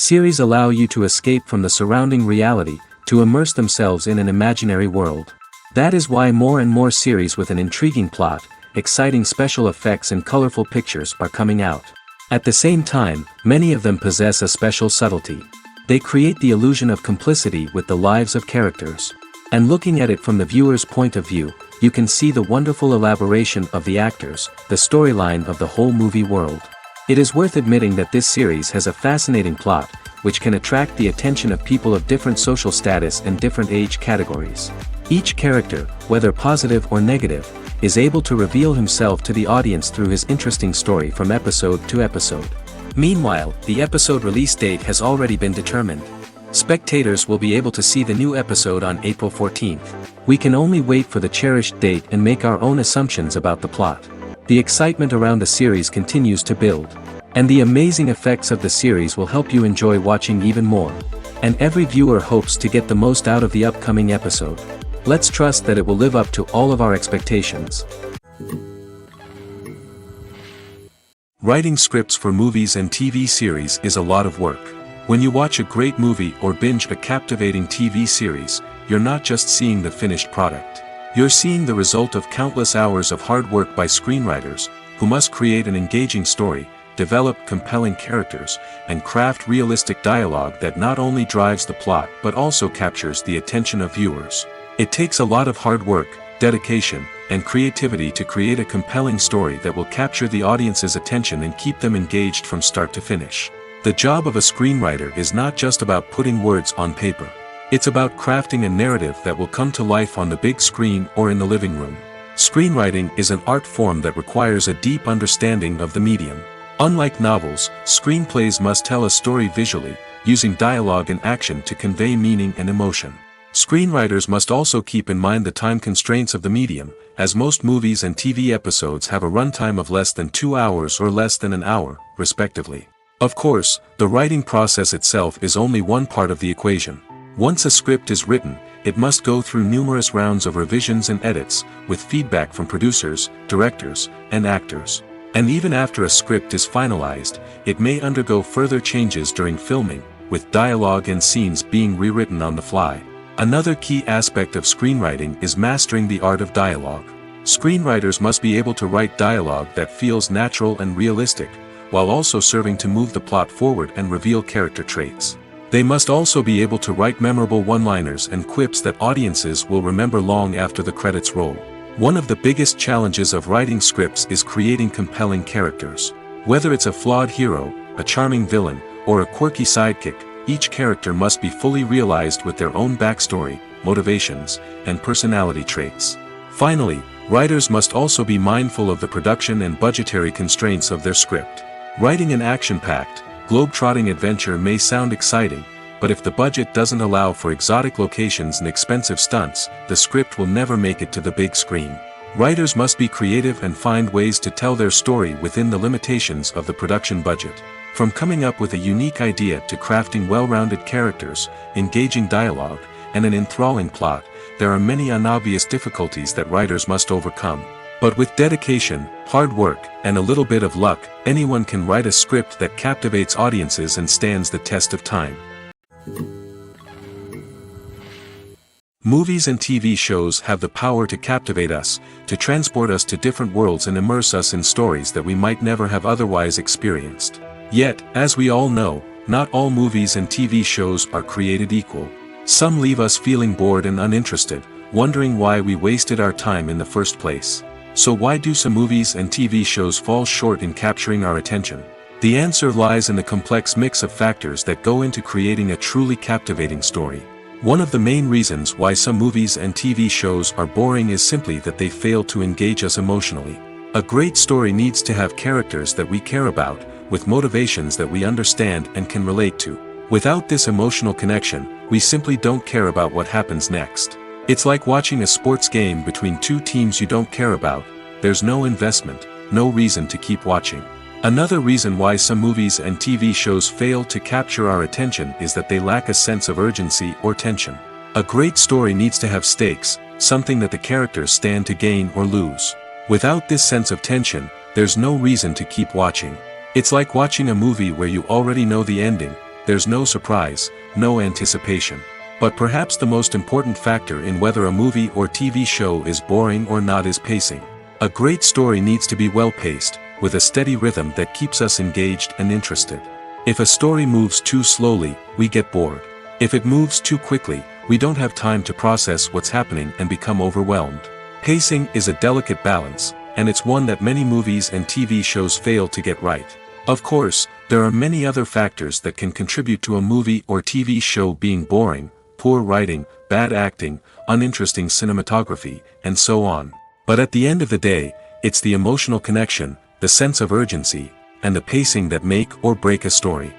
Series allow you to escape from the surrounding reality, to immerse themselves in an imaginary world. That is why more and more series with an intriguing plot, exciting special effects and colorful pictures are coming out. At the same time, many of them possess a special subtlety. They create the illusion of complicity with the lives of characters. And looking at it from the viewer's point of view, you can see the wonderful elaboration of the actors, the storyline of the whole movie world. It is worth admitting that this series has a fascinating plot, which can attract the attention of people of different social status and different age categories. Each character, whether positive or negative, is able to reveal himself to the audience through his interesting story from episode to episode. Meanwhile, the episode release date has already been determined. Spectators will be able to see the new episode on April 14th. We can only wait for the cherished date and make our own assumptions about the plot. The excitement around the series continues to build. And the amazing effects of the series will help you enjoy watching even more. And every viewer hopes to get the most out of the upcoming episode. Let's trust that it will live up to all of our expectations. Writing scripts for movies and TV series is a lot of work. When you watch a great movie or binge a captivating TV series, you're not just seeing the finished product. You're seeing the result of countless hours of hard work by screenwriters, who must create an engaging story, develop compelling characters, and craft realistic dialogue that not only drives the plot but also captures the attention of viewers. It takes a lot of hard work, dedication, and creativity to create a compelling story that will capture the audience's attention and keep them engaged from start to finish. The job of a screenwriter is not just about putting words on paper. It's about crafting a narrative that will come to life on the big screen or in the living room. Screenwriting is an art form that requires a deep understanding of the medium. Unlike novels, screenplays must tell a story visually, using dialogue and action to convey meaning and emotion. Screenwriters must also keep in mind the time constraints of the medium, as most movies and TV episodes have a runtime of less than 2 hours or less than an hour, respectively. Of course, the writing process itself is only one part of the equation. Once a script is written, it must go through numerous rounds of revisions and edits, with feedback from producers, directors, and actors. And even after a script is finalized, it may undergo further changes during filming, with dialogue and scenes being rewritten on the fly. Another key aspect of screenwriting is mastering the art of dialogue. Screenwriters must be able to write dialogue that feels natural and realistic, while also serving to move the plot forward and reveal character traits. They must also be able to write memorable one-liners and quips that audiences will remember long after the credits roll. One of the biggest challenges of writing scripts is creating compelling characters. Whether it's a flawed hero, a charming villain, or a quirky sidekick, each character must be fully realized with their own backstory, motivations, and personality traits. Finally, writers must also be mindful of the production and budgetary constraints of their script. Writing an action-packed, globe-trotting adventure may sound exciting, but if the budget doesn't allow for exotic locations and expensive stunts, the script will never make it to the big screen. Writers must be creative and find ways to tell their story within the limitations of the production budget. From coming up with a unique idea to crafting well-rounded characters, engaging dialogue, and an enthralling plot, there are many unobvious difficulties that writers must overcome. But with dedication, hard work, and a little bit of luck, anyone can write a script that captivates audiences and stands the test of time. Movies and TV shows have the power to captivate us, to transport us to different worlds and immerse us in stories that we might never have otherwise experienced. Yet, as we all know, not all movies and TV shows are created equal. Some leave us feeling bored and uninterested, wondering why we wasted our time in the first place. So why do some movies and TV shows fall short in capturing our attention? The answer lies in the complex mix of factors that go into creating a truly captivating story. One of the main reasons why some movies and TV shows are boring is simply that they fail to engage us emotionally. A great story needs to have characters that we care about, with motivations that we understand and can relate to. Without this emotional connection, we simply don't care about what happens next. It's like watching a sports game between two teams you don't care about. There's no investment, no reason to keep watching. Another reason why some movies and TV shows fail to capture our attention is that they lack a sense of urgency or tension. A great story needs to have stakes, something that the characters stand to gain or lose. Without this sense of tension, there's no reason to keep watching. It's like watching a movie where you already know the ending. there's no surprise, no anticipation. But perhaps the most important factor in whether a movie or TV show is boring or not is pacing. A great story needs to be well-paced, with a steady rhythm that keeps us engaged and interested. If a story moves too slowly, we get bored. If it moves too quickly, we don't have time to process what's happening and become overwhelmed. Pacing is a delicate balance, and it's one that many movies and TV shows fail to get right. Of course, there are many other factors that can contribute to a movie or TV show being boring: poor writing, bad acting, uninteresting cinematography, and so on. But at the end of the day, it's the emotional connection, the sense of urgency, and the pacing that make or break a story.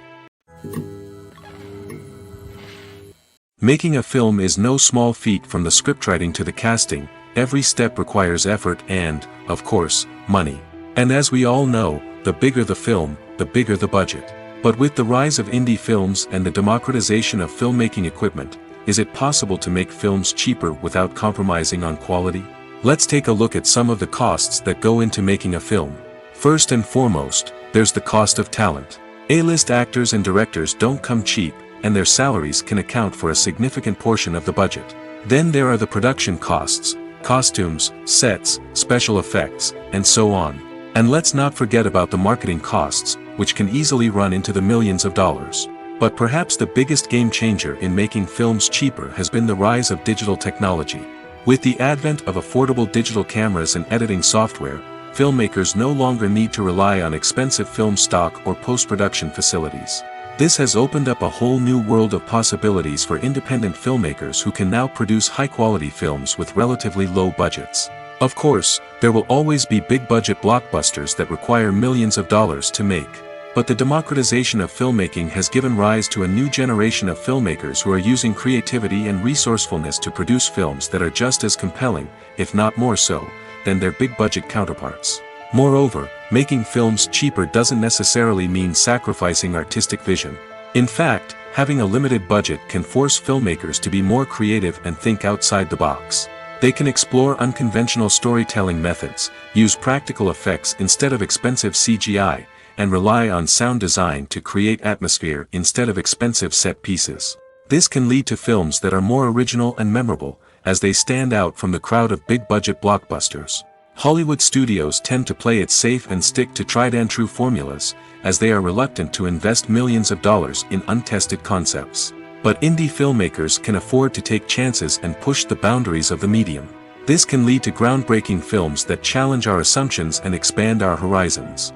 Making a film is no small feat. From the scriptwriting to the casting, every step requires effort and, of course, money. And as we all know, the bigger the film, the bigger the budget. But with the rise of indie films and the democratization of filmmaking equipment, is it possible to make films cheaper without compromising on quality? Let's take a look at some of the costs that go into making a film. First and foremost, there's the cost of talent. A-list actors and directors don't come cheap, and their salaries can account for a significant portion of the budget. Then there are the production costs: costumes, sets, special effects, and so on. And let's not forget about the marketing costs, which can easily run into the millions of dollars. But perhaps the biggest game changer in making films cheaper has been the rise of digital technology. With the advent of affordable digital cameras and editing software, filmmakers no longer need to rely on expensive film stock or post-production facilities. This has opened up a whole new world of possibilities for independent filmmakers who can now produce high-quality films with relatively low budgets. Of course, there will always be big-budget blockbusters that require millions of dollars to make. But the democratization of filmmaking has given rise to a new generation of filmmakers who are using creativity and resourcefulness to produce films that are just as compelling, if not more so, than their big-budget counterparts. Moreover, making films cheaper doesn't necessarily mean sacrificing artistic vision. In fact, having a limited budget can force filmmakers to be more creative and think outside the box. They can explore unconventional storytelling methods, use practical effects instead of expensive CGI, and rely on sound design to create atmosphere instead of expensive set pieces. This can lead to films that are more original and memorable, as they stand out from the crowd of big-budget blockbusters. Hollywood studios tend to play it safe and stick to tried-and-true formulas, as they are reluctant to invest millions of dollars in untested concepts. But indie filmmakers can afford to take chances and push the boundaries of the medium. This can lead to groundbreaking films that challenge our assumptions and expand our horizons.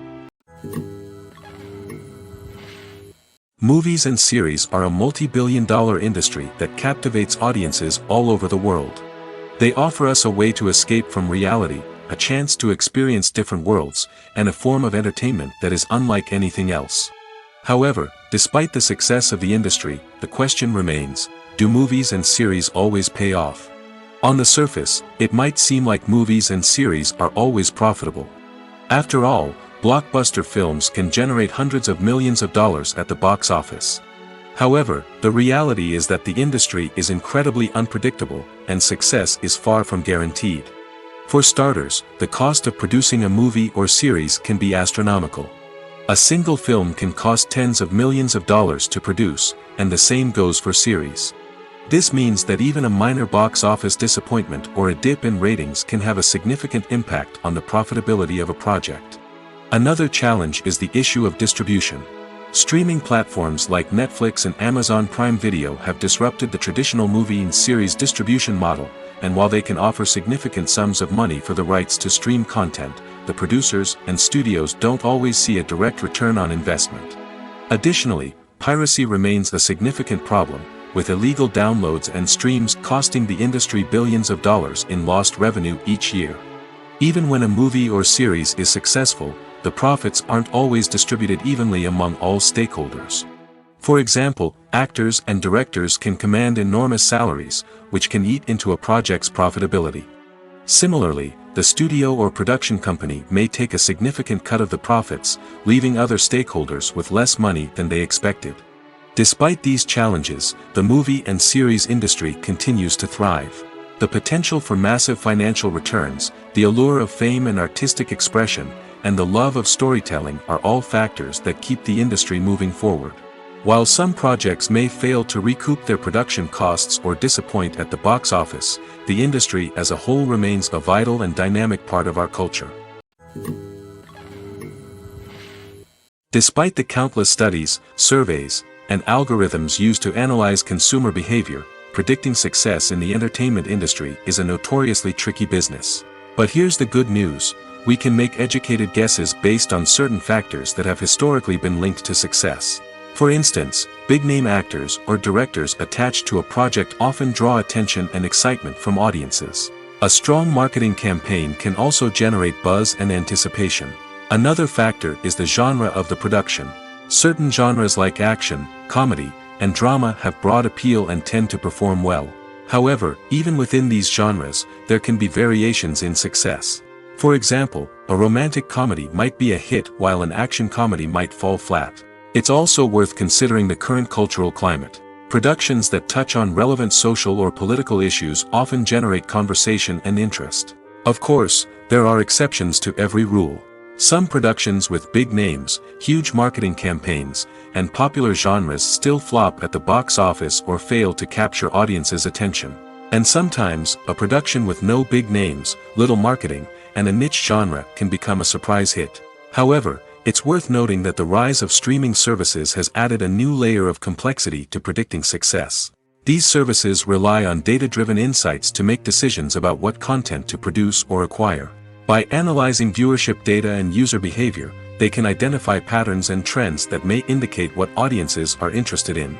Movies and series are a multi-billion-dollar industry that captivates audiences all over the world. They offer us a way to escape from reality, a chance to experience different worlds, and a form of entertainment that is unlike anything else. However, despite the success of the industry, the question remains: do movies and series always pay off? On the surface, it might seem like movies and series are always profitable. After all, blockbuster films can generate hundreds of millions of dollars at the box office. However, the reality is that the industry is incredibly unpredictable, and success is far from guaranteed. For starters, the cost of producing a movie or series can be astronomical. A single film can cost tens of millions of dollars to produce, and the same goes for series. This means that even a minor box office disappointment or a dip in ratings can have a significant impact on the profitability of a project. Another challenge is the issue of distribution. Streaming platforms like Netflix and Amazon Prime Video have disrupted the traditional movie and series distribution model, and while they can offer significant sums of money for the rights to stream content, the producers and studios don't always see a direct return on investment. Additionally, piracy remains a significant problem, with illegal downloads and streams costing the industry billions of dollars in lost revenue each year. Even when a movie or series is successful, the profits aren't always distributed evenly among all stakeholders. For example, actors and directors can command enormous salaries, which can eat into a project's profitability. Similarly, the studio or production company may take a significant cut of the profits, leaving other stakeholders with less money than they expected. Despite these challenges, the movie and series industry continues to thrive. The potential for massive financial returns, the allure of fame and artistic expression, and the love of storytelling are all factors that keep the industry moving forward. While some projects may fail to recoup their production costs or disappoint at the box office, the industry as a whole remains a vital and dynamic part of our culture. Despite the countless studies, surveys, and algorithms used to analyze consumer behavior, predicting success in the entertainment industry is a notoriously tricky business. But here's the good news: we can make educated guesses based on certain factors that have historically been linked to success. For instance, big-name actors or directors attached to a project often draw attention and excitement from audiences. A strong marketing campaign can also generate buzz and anticipation. Another factor is the genre of the production. Certain genres like action, comedy, and drama have broad appeal and tend to perform well. However, even within these genres, there can be variations in success. For example, a romantic comedy might be a hit while an action comedy might fall flat. It's also worth considering the current cultural climate. Productions that touch on relevant social or political issues often generate conversation and interest. Of course, there are exceptions to every rule. Some productions with big names, huge marketing campaigns, and popular genres still flop at the box office or fail to capture audiences' attention. And sometimes, a production with no big names, little marketing, and a niche genre can become a surprise hit. However, it's worth noting that the rise of streaming services has added a new layer of complexity to predicting success. These services rely on data-driven insights to make decisions about what content to produce or acquire. By analyzing viewership data and user behavior, they can identify patterns and trends that may indicate what audiences are interested in.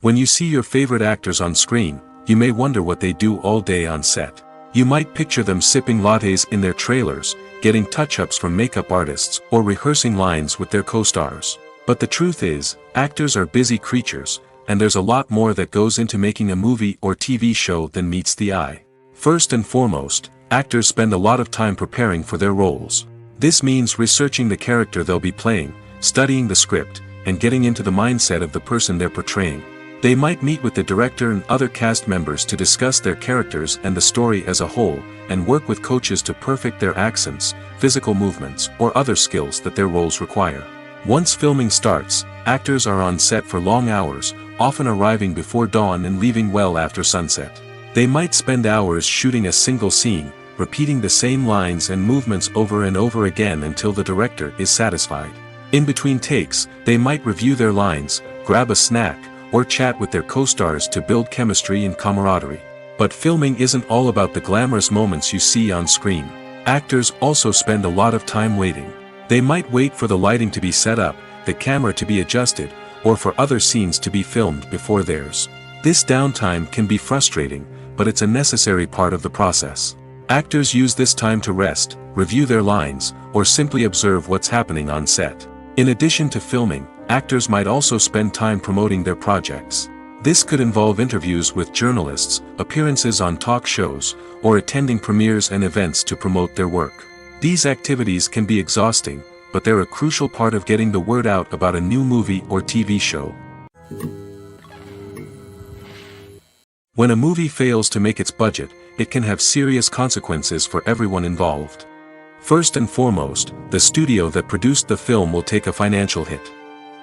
When you see your favorite actors on screen, you may wonder what they do all day on set. You might picture them sipping lattes in their trailers, getting touch-ups from makeup artists, or rehearsing lines with their co-stars. But the truth is, actors are busy creatures, and there's a lot more that goes into making a movie or TV show than meets the eye. First and foremost, actors spend a lot of time preparing for their roles. This means researching the character they'll be playing, studying the script, and getting into the mindset of the person they're portraying. They might meet with the director and other cast members to discuss their characters and the story as a whole, and work with coaches to perfect their accents, physical movements, or other skills that their roles require. Once filming starts, actors are on set for long hours, often arriving before dawn and leaving well after sunset. They might spend hours shooting a single scene, repeating the same lines and movements over and over again until the director is satisfied. In between takes, they might review their lines, grab a snack, or chat with their co-stars to build chemistry and camaraderie. But filming isn't all about the glamorous moments you see on screen. Actors also spend a lot of time waiting. They might wait for the lighting to be set up, the camera to be adjusted, or for other scenes to be filmed before theirs. This downtime can be frustrating, but it's a necessary part of the process. Actors use this time to rest, review their lines, or simply observe what's happening on set. In addition to filming, actors might also spend time promoting their projects. This could involve interviews with journalists, appearances on talk shows, or attending premieres and events to promote their work. These activities can be exhausting, but they're a crucial part of getting the word out about a new movie or TV show. When a movie fails to make its budget, it can have serious consequences for everyone involved. First and foremost, the studio that produced the film will take a financial hit.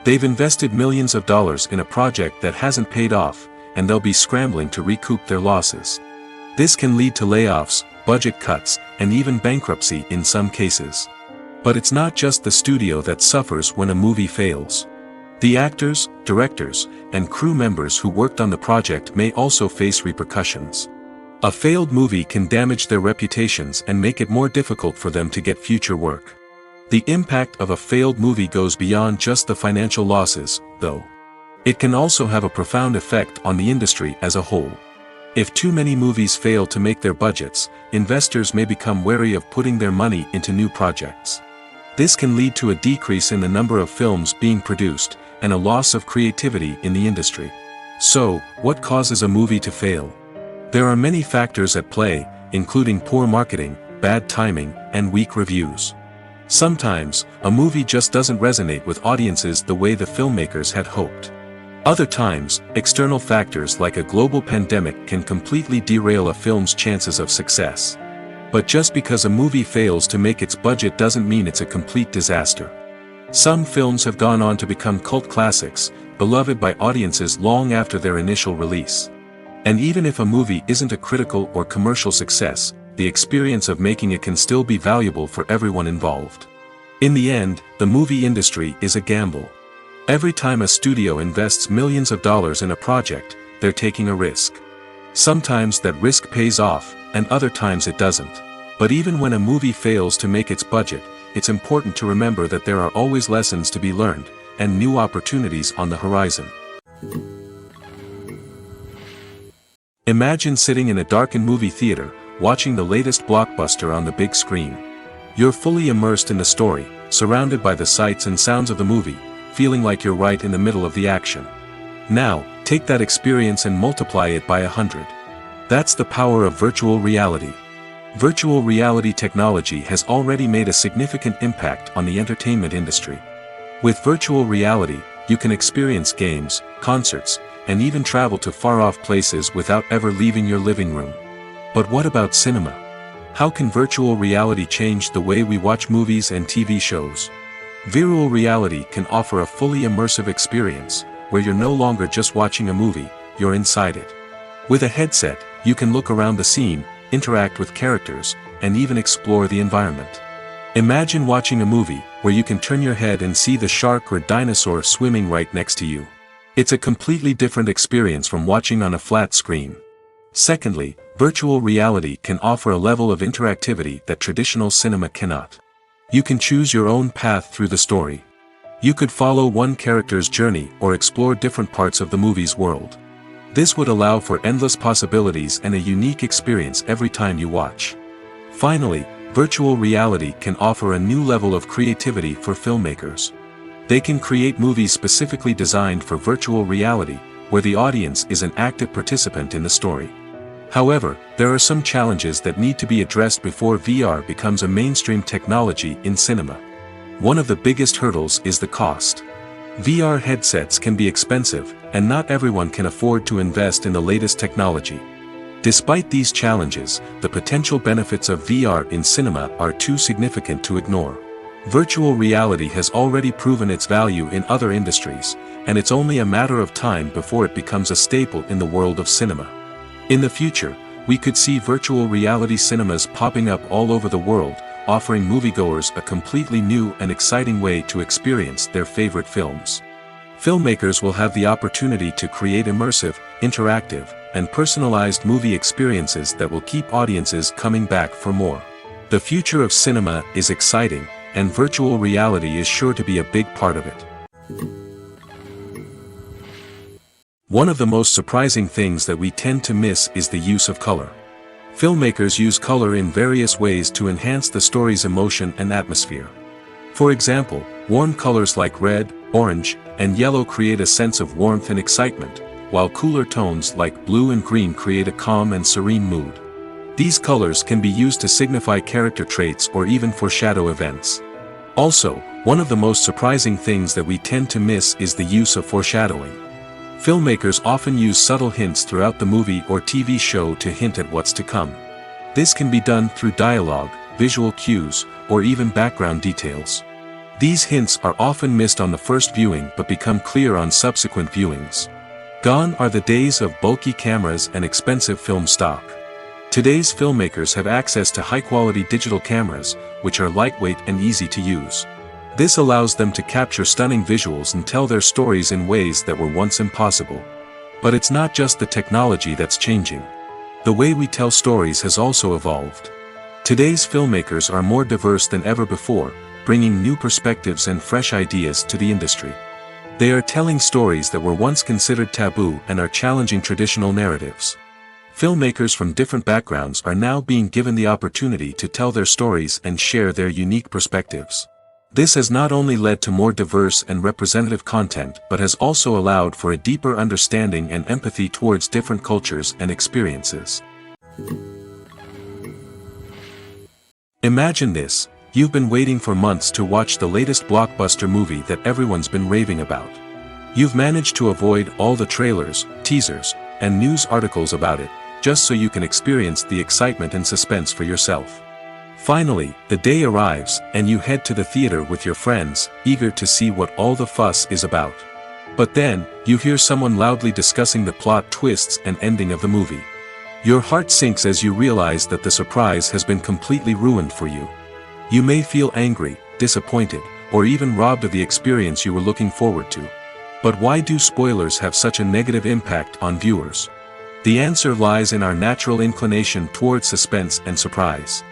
They've invested millions of dollars in a project that hasn't paid off, and they'll be scrambling to recoup their losses. This can lead to layoffs, budget cuts, and even bankruptcy in some cases. But it's not just the studio that suffers when a movie fails. The actors, directors, and crew members who worked on the project may also face repercussions. A failed movie can damage their reputations and make it more difficult for them to get future work. The impact of a failed movie goes beyond just the financial losses, though. It can also have a profound effect on the industry as a whole. If too many movies fail to make their budgets, investors may become wary of putting their money into new projects. This can lead to a decrease in the number of films being produced, and a loss of creativity in the industry. So, what causes a movie to fail? There are many factors at play, including poor marketing, bad timing, and weak reviews. Sometimes, a movie just doesn't resonate with audiences the way the filmmakers had hoped. Other times, external factors like a global pandemic can completely derail a film's chances of success. But just because a movie fails to make its budget doesn't mean it's a complete disaster. Some films have gone on to become cult classics, beloved by audiences long after their initial release. And even if a movie isn't a critical or commercial success, the experience of making it can still be valuable for everyone involved. In the end, the movie industry is a gamble. Every time a studio invests millions of dollars in a project, they're taking a risk. Sometimes that risk pays off, and other times it doesn't. But even when a movie fails to make its budget, it's important to remember that there are always lessons to be learned, and new opportunities on the horizon. Imagine sitting in a darkened movie theater, watching the latest blockbuster on the big screen. You're fully immersed in the story, surrounded by the sights and sounds of the movie, feeling like you're right in the middle of the action. Now, take that experience and multiply it by 100. That's the power of virtual reality. Virtual reality technology has already made a significant impact on the entertainment industry. With virtual reality, you can experience games, concerts, and even travel to far-off places without ever leaving your living room. But what about cinema? How can virtual reality change the way we watch movies and TV shows? Virtual reality can offer a fully immersive experience, where you're no longer just watching a movie, you're inside it. With a headset, you can look around the scene, interact with characters, and even explore the environment. Imagine watching a movie where you can turn your head and see the shark or dinosaur swimming right next to you. It's a completely different experience from watching on a flat screen. Secondly, virtual reality can offer a level of interactivity that traditional cinema cannot. You can choose your own path through the story. You could follow one character's journey or explore different parts of the movie's world. This would allow for endless possibilities and a unique experience every time you watch. Finally, virtual reality can offer a new level of creativity for filmmakers. They can create movies specifically designed for virtual reality, where the audience is an active participant in the story. However, there are some challenges that need to be addressed before VR becomes a mainstream technology in cinema. One of the biggest hurdles is the cost. VR headsets can be expensive, and not everyone can afford to invest in the latest technology. Despite these challenges, the potential benefits of VR in cinema are too significant to ignore. Virtual reality has already proven its value in other industries, and it's only a matter of time before it becomes a staple in the world of cinema. In the future, we could see virtual reality cinemas popping up all over the world, offering moviegoers a completely new and exciting way to experience their favorite films. Filmmakers will have the opportunity to create immersive, interactive, and personalized movie experiences that will keep audiences coming back for more. The future of cinema is exciting, and virtual reality is sure to be a big part of it. One of the most surprising things that we tend to miss is the use of color. Filmmakers use color in various ways to enhance the story's emotion and atmosphere. For example, warm colors like red, orange, and yellow create a sense of warmth and excitement, while cooler tones like blue and green create a calm and serene mood. These colors can be used to signify character traits or even foreshadow events. Also, one of the most surprising things that we tend to miss is the use of foreshadowing. Filmmakers often use subtle hints throughout the movie or TV show to hint at what's to come. This can be done through dialogue, visual cues, or even background details. These hints are often missed on the first viewing but become clear on subsequent viewings. Gone are the days of bulky cameras and expensive film stock. Today's filmmakers have access to high-quality digital cameras, which are lightweight and easy to use. This allows them to capture stunning visuals and tell their stories in ways that were once impossible. But it's not just the technology that's changing. The way we tell stories has also evolved. Today's filmmakers are more diverse than ever before, bringing new perspectives and fresh ideas to the industry. They are telling stories that were once considered taboo and are challenging traditional narratives. Filmmakers from different backgrounds are now being given the opportunity to tell their stories and share their unique perspectives. This has not only led to more diverse and representative content but has also allowed for a deeper understanding and empathy towards different cultures and experiences. Imagine this: you've been waiting for months to watch the latest blockbuster movie that everyone's been raving about. You've managed to avoid all the trailers, teasers, and news articles about it, just so you can experience the excitement and suspense for yourself. Finally, the day arrives, and you head to the theater with your friends, eager to see what all the fuss is about. But then, you hear someone loudly discussing the plot twists and ending of the movie. Your heart sinks as you realize that the surprise has been completely ruined for you. You may feel angry, disappointed, or even robbed of the experience you were looking forward to. But why do spoilers have such a negative impact on viewers? The answer lies in our natural inclination toward suspense and surprise.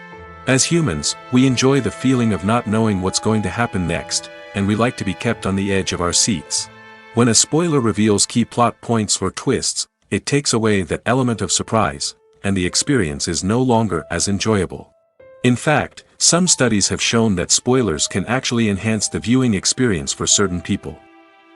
As humans, we enjoy the feeling of not knowing what's going to happen next, and we like to be kept on the edge of our seats. When a spoiler reveals key plot points or twists, it takes away that element of surprise, and the experience is no longer as enjoyable. In fact, some studies have shown that spoilers can actually enhance the viewing experience for certain people.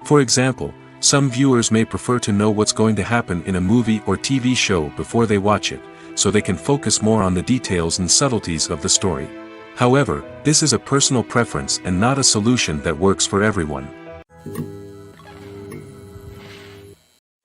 For example, some viewers may prefer to know what's going to happen in a movie or TV show before they watch it, so they can focus more on the details and subtleties of the story. However, this is a personal preference and not a solution that works for everyone.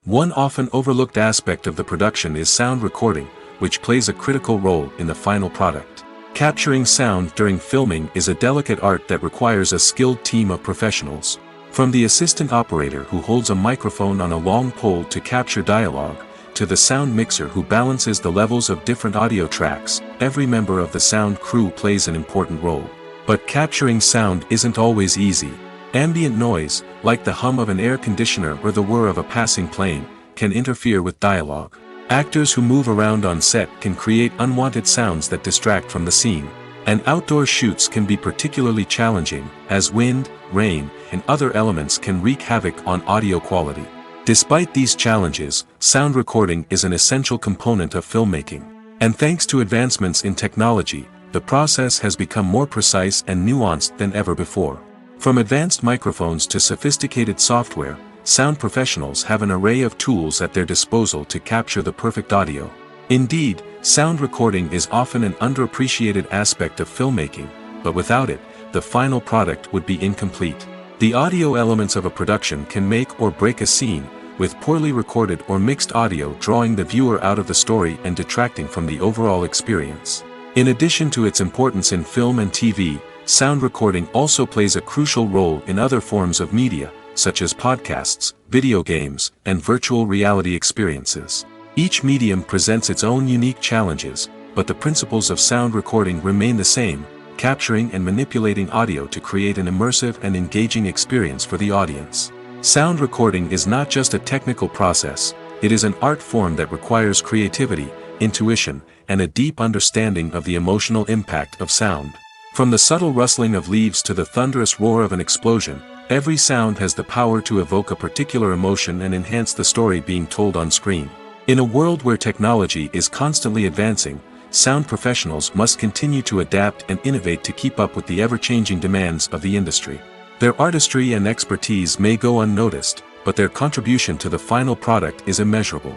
One often overlooked aspect of the production is sound recording, which plays a critical role in the final product. Capturing sound during filming is a delicate art that requires a skilled team of professionals. From the assistant operator who holds a microphone on a long pole to capture dialogue, to the sound mixer who balances the levels of different audio tracks, every member of the sound crew plays an important role. But capturing sound isn't always easy. Ambient noise, like the hum of an air conditioner or the whir of a passing plane, can interfere with dialogue. Actors who move around on set can create unwanted sounds that distract from the scene. And outdoor shoots can be particularly challenging, as wind, rain, and other elements can wreak havoc on audio quality. Despite these challenges, sound recording is an essential component of filmmaking. And thanks to advancements in technology, the process has become more precise and nuanced than ever before. From advanced microphones to sophisticated software, sound professionals have an array of tools at their disposal to capture the perfect audio. Indeed, sound recording is often an underappreciated aspect of filmmaking, but without it, the final product would be incomplete. The audio elements of a production can make or break a scene, with poorly recorded or mixed audio drawing the viewer out of the story and detracting from the overall experience. In addition to its importance in film and TV, sound recording also plays a crucial role in other forms of media, such as podcasts, video games, and virtual reality experiences. Each medium presents its own unique challenges, but the principles of sound recording remain the same, capturing and manipulating audio to create an immersive and engaging experience for the audience. Sound recording is not just a technical process, it is an art form that requires creativity, intuition, and a deep understanding of the emotional impact of sound. From the subtle rustling of leaves to the thunderous roar of an explosion, every sound has the power to evoke a particular emotion and enhance the story being told on screen. In a world where technology is constantly advancing, sound professionals must continue to adapt and innovate to keep up with the ever-changing demands of the industry. Their artistry and expertise may go unnoticed, but their contribution to the final product is immeasurable.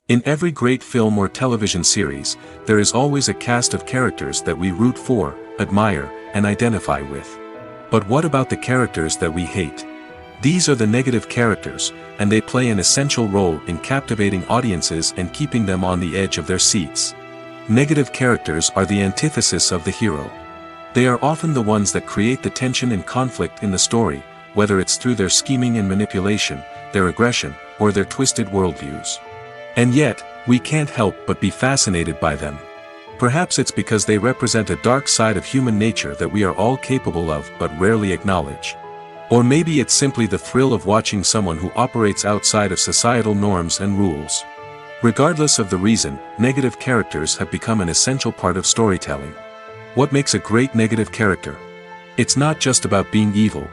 In every great film or television series, there is always a cast of characters that we root for, admire, and identify with. But what about the characters that we hate? These are the negative characters, and they play an essential role in captivating audiences and keeping them on the edge of their seats. Negative characters are the antithesis of the hero. They are often the ones that create the tension and conflict in the story, whether it's through their scheming and manipulation, their aggression, or their twisted worldviews. And yet, we can't help but be fascinated by them. Perhaps it's because they represent a dark side of human nature that we are all capable of but rarely acknowledge. Or maybe it's simply the thrill of watching someone who operates outside of societal norms and rules. Regardless of the reason, negative characters have become an essential part of storytelling. What makes a great negative character? It's not just about being evil.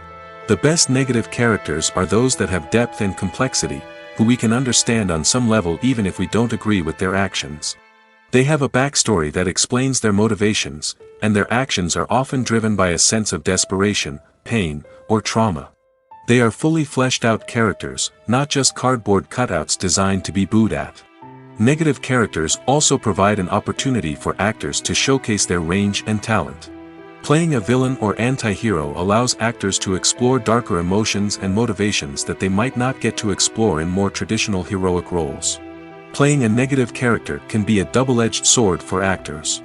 The best negative characters are those that have depth and complexity, who we can understand on some level even if we don't agree with their actions. They have a backstory that explains their motivations, and their actions are often driven by a sense of desperation, pain, or trauma. They are fully fleshed out characters, not just cardboard cutouts designed to be booed at. Negative characters also provide an opportunity for actors to showcase their range and talent. Playing a villain or anti-hero allows actors to explore darker emotions and motivations that they might not get to explore in more traditional heroic roles. Playing a negative character can be a double-edged sword for actors.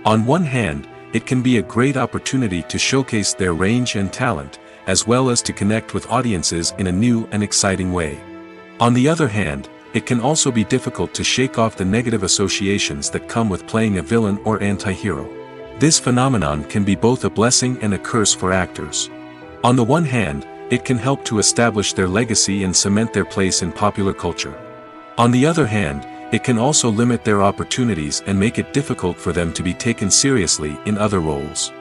On one hand, it can be a great opportunity to showcase their range and talent, as well as to connect with audiences in a new and exciting way. On the other hand, it can also be difficult to shake off the negative associations that come with playing a villain or anti-hero. This phenomenon can be both a blessing and a curse for actors. On the one hand, it can help to establish their legacy and cement their place in popular culture. On the other hand, it can also limit their opportunities and make it difficult for them to be taken seriously in other roles.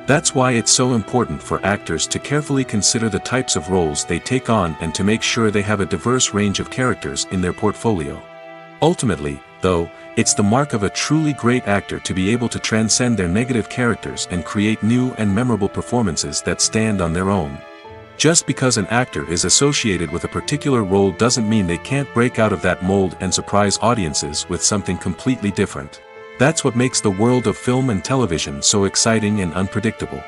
That's why it's so important for actors to carefully consider the types of roles they take on and to make sure they have a diverse range of characters in their portfolio. Ultimately, though, it's the mark of a truly great actor to be able to transcend their negative characters and create new and memorable performances that stand on their own. Just because an actor is associated with a particular role doesn't mean they can't break out of that mold and surprise audiences with something completely different. That's what makes the world of film and television so exciting and unpredictable.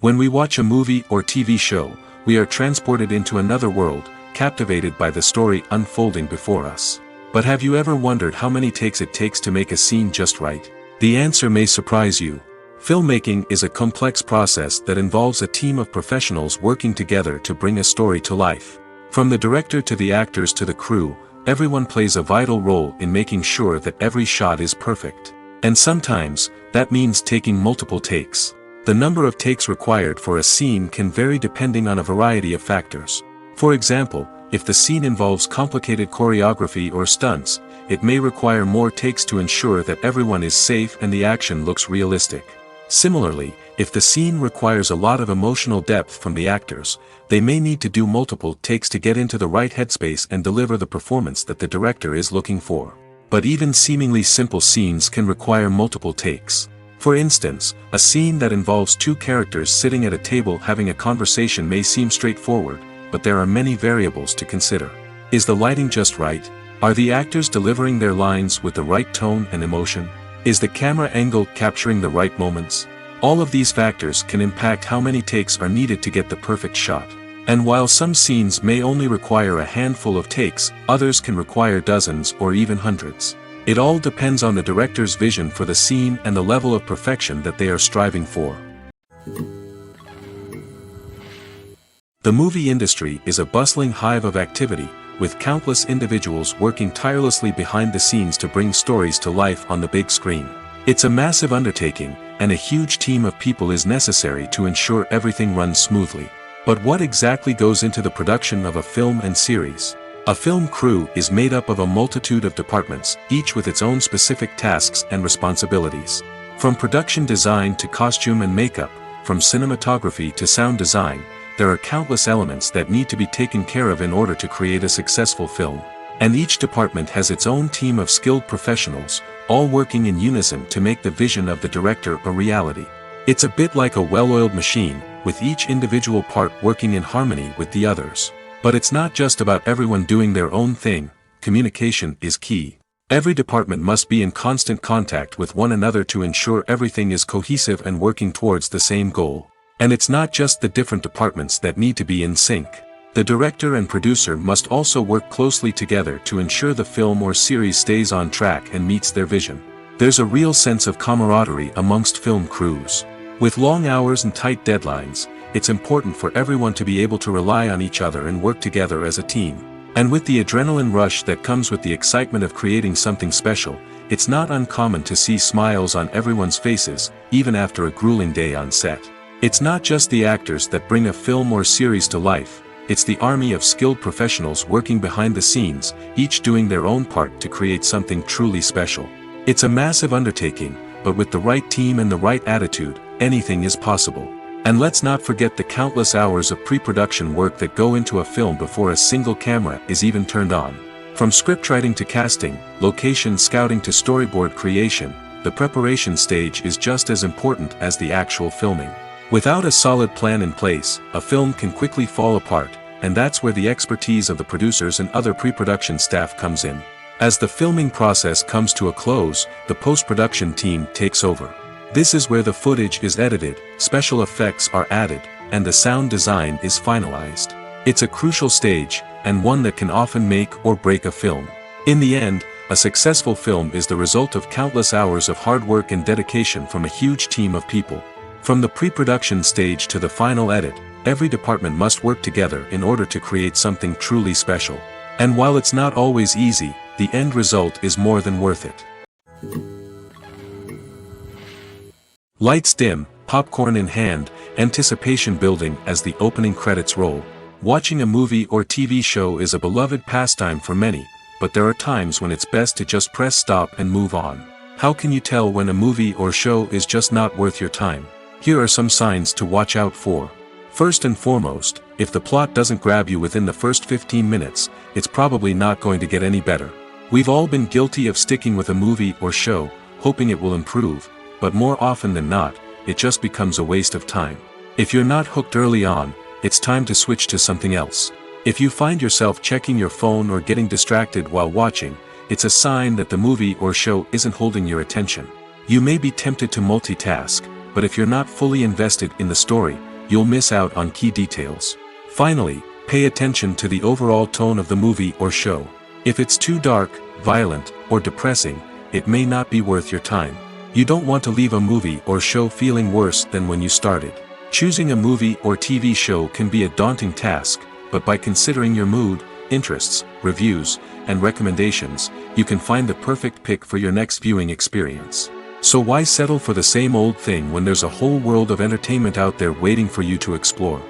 When we watch a movie or TV show, we are transported into another world, captivated by the story unfolding before us. But have you ever wondered how many takes it takes to make a scene just right? The answer may surprise you. Filmmaking is a complex process that involves a team of professionals working together to bring a story to life. From the director to the actors to the crew, everyone plays a vital role in making sure that every shot is perfect. And sometimes, that means taking multiple takes. The number of takes required for a scene can vary depending on a variety of factors. For example, if the scene involves complicated choreography or stunts, it may require more takes to ensure that everyone is safe and the action looks realistic. Similarly, if the scene requires a lot of emotional depth from the actors, they may need to do multiple takes to get into the right headspace and deliver the performance that the director is looking for. But even seemingly simple scenes can require multiple takes. For instance, a scene that involves two characters sitting at a table having a conversation may seem straightforward, but there are many variables to consider. Is the lighting just right? Are the actors delivering their lines with the right tone and emotion? Is the camera angle capturing the right moments? All of these factors can impact how many takes are needed to get the perfect shot. And while some scenes may only require a handful of takes, others can require dozens or even hundreds. It all depends on the director's vision for the scene and the level of perfection that they are striving for. The movie industry is a bustling hive of activity, with countless individuals working tirelessly behind the scenes to bring stories to life on the big screen. It's a massive undertaking, and a huge team of people is necessary to ensure everything runs smoothly. But what exactly goes into the production of a film and series? A film crew is made up of a multitude of departments, each with its own specific tasks and responsibilities. From production design to costume and makeup, from cinematography to sound design, there are countless elements that need to be taken care of in order to create a successful film. And each department has its own team of skilled professionals, all working in unison to make the vision of the director a reality. It's a bit like a well-oiled machine, with each individual part working in harmony with the others. But it's not just about everyone doing their own thing. Communication is key. Every department must be in constant contact with one another to ensure everything is cohesive and working towards the same goal. And it's not just the different departments that need to be in sync. The director and producer must also work closely together to ensure the film or series stays on track and meets their vision. There's a real sense of camaraderie amongst film crews. With long hours and tight deadlines, it's important for everyone to be able to rely on each other and work together as a team. And with the adrenaline rush that comes with the excitement of creating something special, it's not uncommon to see smiles on everyone's faces, even after a grueling day on set. It's not just the actors that bring a film or series to life, it's the army of skilled professionals working behind the scenes, each doing their own part to create something truly special. It's a massive undertaking, but with the right team and the right attitude, anything is possible. And let's not forget the countless hours of pre-production work that go into a film before a single camera is even turned on. From scriptwriting to casting, location scouting to storyboard creation, the preparation stage is just as important as the actual filming. Without a solid plan in place, a film can quickly fall apart, and that's where the expertise of the producers and other pre-production staff comes in. As the filming process comes to a close, the post-production team takes over. This is where the footage is edited, special effects are added, and the sound design is finalized. It's a crucial stage, and one that can often make or break a film. In the end, a successful film is the result of countless hours of hard work and dedication from a huge team of people. From the pre-production stage to the final edit, every department must work together in order to create something truly special. And while it's not always easy, the end result is more than worth it. Lights dim, popcorn in hand, anticipation building as the opening credits roll. Watching a movie or TV show is a beloved pastime for many, but there are times when it's best to just press stop and move on. How can you tell when a movie or show is just not worth your time? Here are some signs to watch out for. First and foremost, if the plot doesn't grab you within the first 15 minutes, it's probably not going to get any better. We've all been guilty of sticking with a movie or show, hoping it will improve, but more often than not, it just becomes a waste of time. If you're not hooked early on, it's time to switch to something else. If you find yourself checking your phone or getting distracted while watching, it's a sign that the movie or show isn't holding your attention. You may be tempted to multitask, but if you're not fully invested in the story, you'll miss out on key details. Finally, pay attention to the overall tone of the movie or show. If it's too dark, violent, or depressing, it may not be worth your time. You don't want to leave a movie or show feeling worse than when you started. Choosing a movie or TV show can be a daunting task, but by considering your mood, interests, reviews, and recommendations, you can find the perfect pick for your next viewing experience. So why settle for the same old thing when there's a whole world of entertainment out there waiting for you to explore?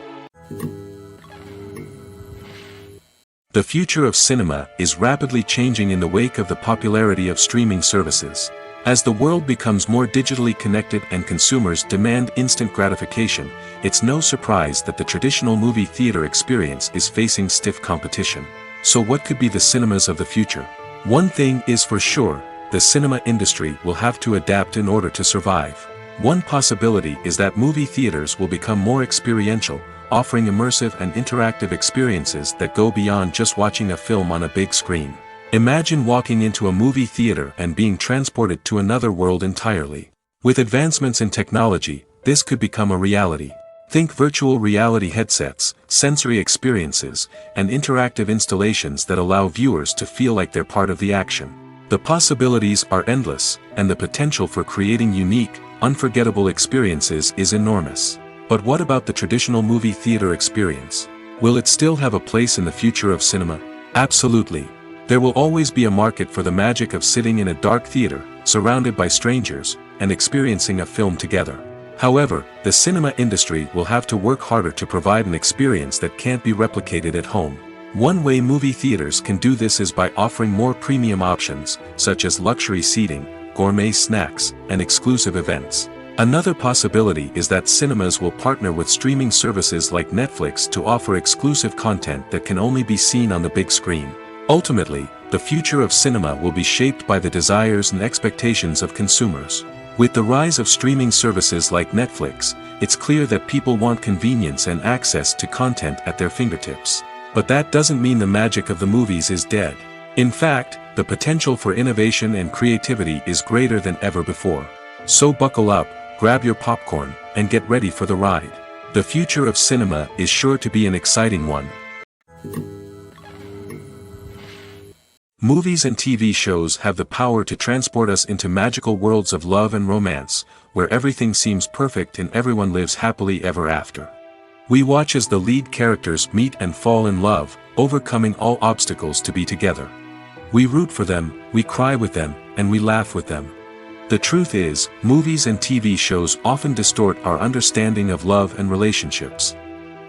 The future of cinema is rapidly changing in the wake of the popularity of streaming services. As the world becomes more digitally connected and consumers demand instant gratification, it's no surprise that the traditional movie theater experience is facing stiff competition. So what could be the cinemas of the future? One thing is for sure, the cinema industry will have to adapt in order to survive. One possibility is that movie theaters will become more experiential, offering immersive and interactive experiences that go beyond just watching a film on a big screen. Imagine walking into a movie theater and being transported to another world entirely. With advancements in technology, this could become a reality. Think virtual reality headsets, sensory experiences, and interactive installations that allow viewers to feel like they're part of the action. The possibilities are endless, and the potential for creating unique, unforgettable experiences is enormous. But what about the traditional movie theater experience? Will it still have a place in the future of cinema? Absolutely. There will always be a market for the magic of sitting in a dark theater, surrounded by strangers, and experiencing a film together. However, the cinema industry will have to work harder to provide an experience that can't be replicated at home. One way movie theaters can do this is by offering more premium options, such as luxury seating, gourmet snacks, and exclusive events. Another possibility is that cinemas will partner with streaming services like Netflix to offer exclusive content that can only be seen on the big screen. Ultimately, the future of cinema will be shaped by the desires and expectations of consumers. With the rise of streaming services like Netflix, it's clear that people want convenience and access to content at their fingertips. But that doesn't mean the magic of the movies is dead. In fact, the potential for innovation and creativity is greater than ever before. So buckle up, grab your popcorn, and get ready for the ride. The future of cinema is sure to be an exciting one. Movies and TV shows have the power to transport us into magical worlds of love and romance, where everything seems perfect and everyone lives happily ever after. We watch as the lead characters meet and fall in love, overcoming all obstacles to be together. We root for them, we cry with them, and we laugh with them. The truth is, movies and TV shows often distort our understanding of love and relationships.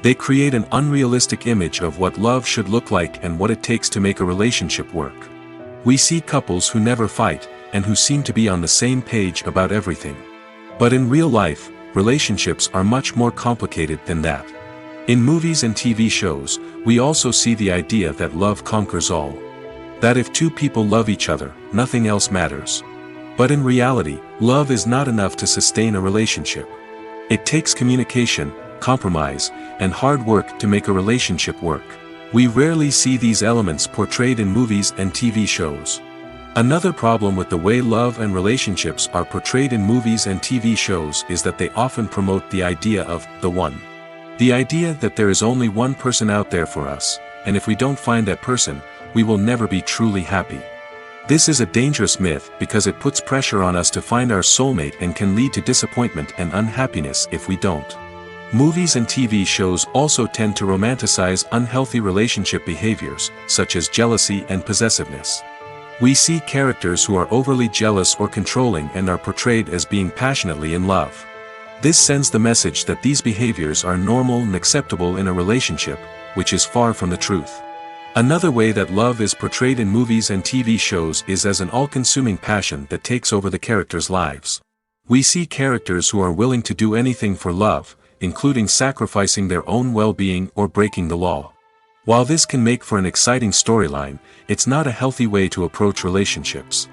They create an unrealistic image of what love should look like and what it takes to make a relationship work. We see couples who never fight, and who seem to be on the same page about everything. But in real life, relationships are much more complicated than that. In movies and TV shows, we also see the idea that love conquers all. That if two people love each other, nothing else matters. But in reality, love is not enough to sustain a relationship. It takes communication, compromise, and hard work to make a relationship work. We rarely see these elements portrayed in movies and TV shows. Another problem with the way love and relationships are portrayed in movies and TV shows is that they often promote the idea of the one. The idea that there is only one person out there for us, and if we don't find that person, we will never be truly happy. This is a dangerous myth because it puts pressure on us to find our soulmate and can lead to disappointment and unhappiness if we don't. Movies and TV shows also tend to romanticize unhealthy relationship behaviors, such as jealousy and possessiveness. We see characters who are overly jealous or controlling and are portrayed as being passionately in love. This sends the message that these behaviors are normal and acceptable in a relationship, which is far from the truth. Another way that love is portrayed in movies and TV shows is as an all-consuming passion that takes over the characters' lives. We see characters who are willing to do anything for love, including sacrificing their own well-being or breaking the law. While this can make for an exciting storyline, it's not a healthy way to approach relationships.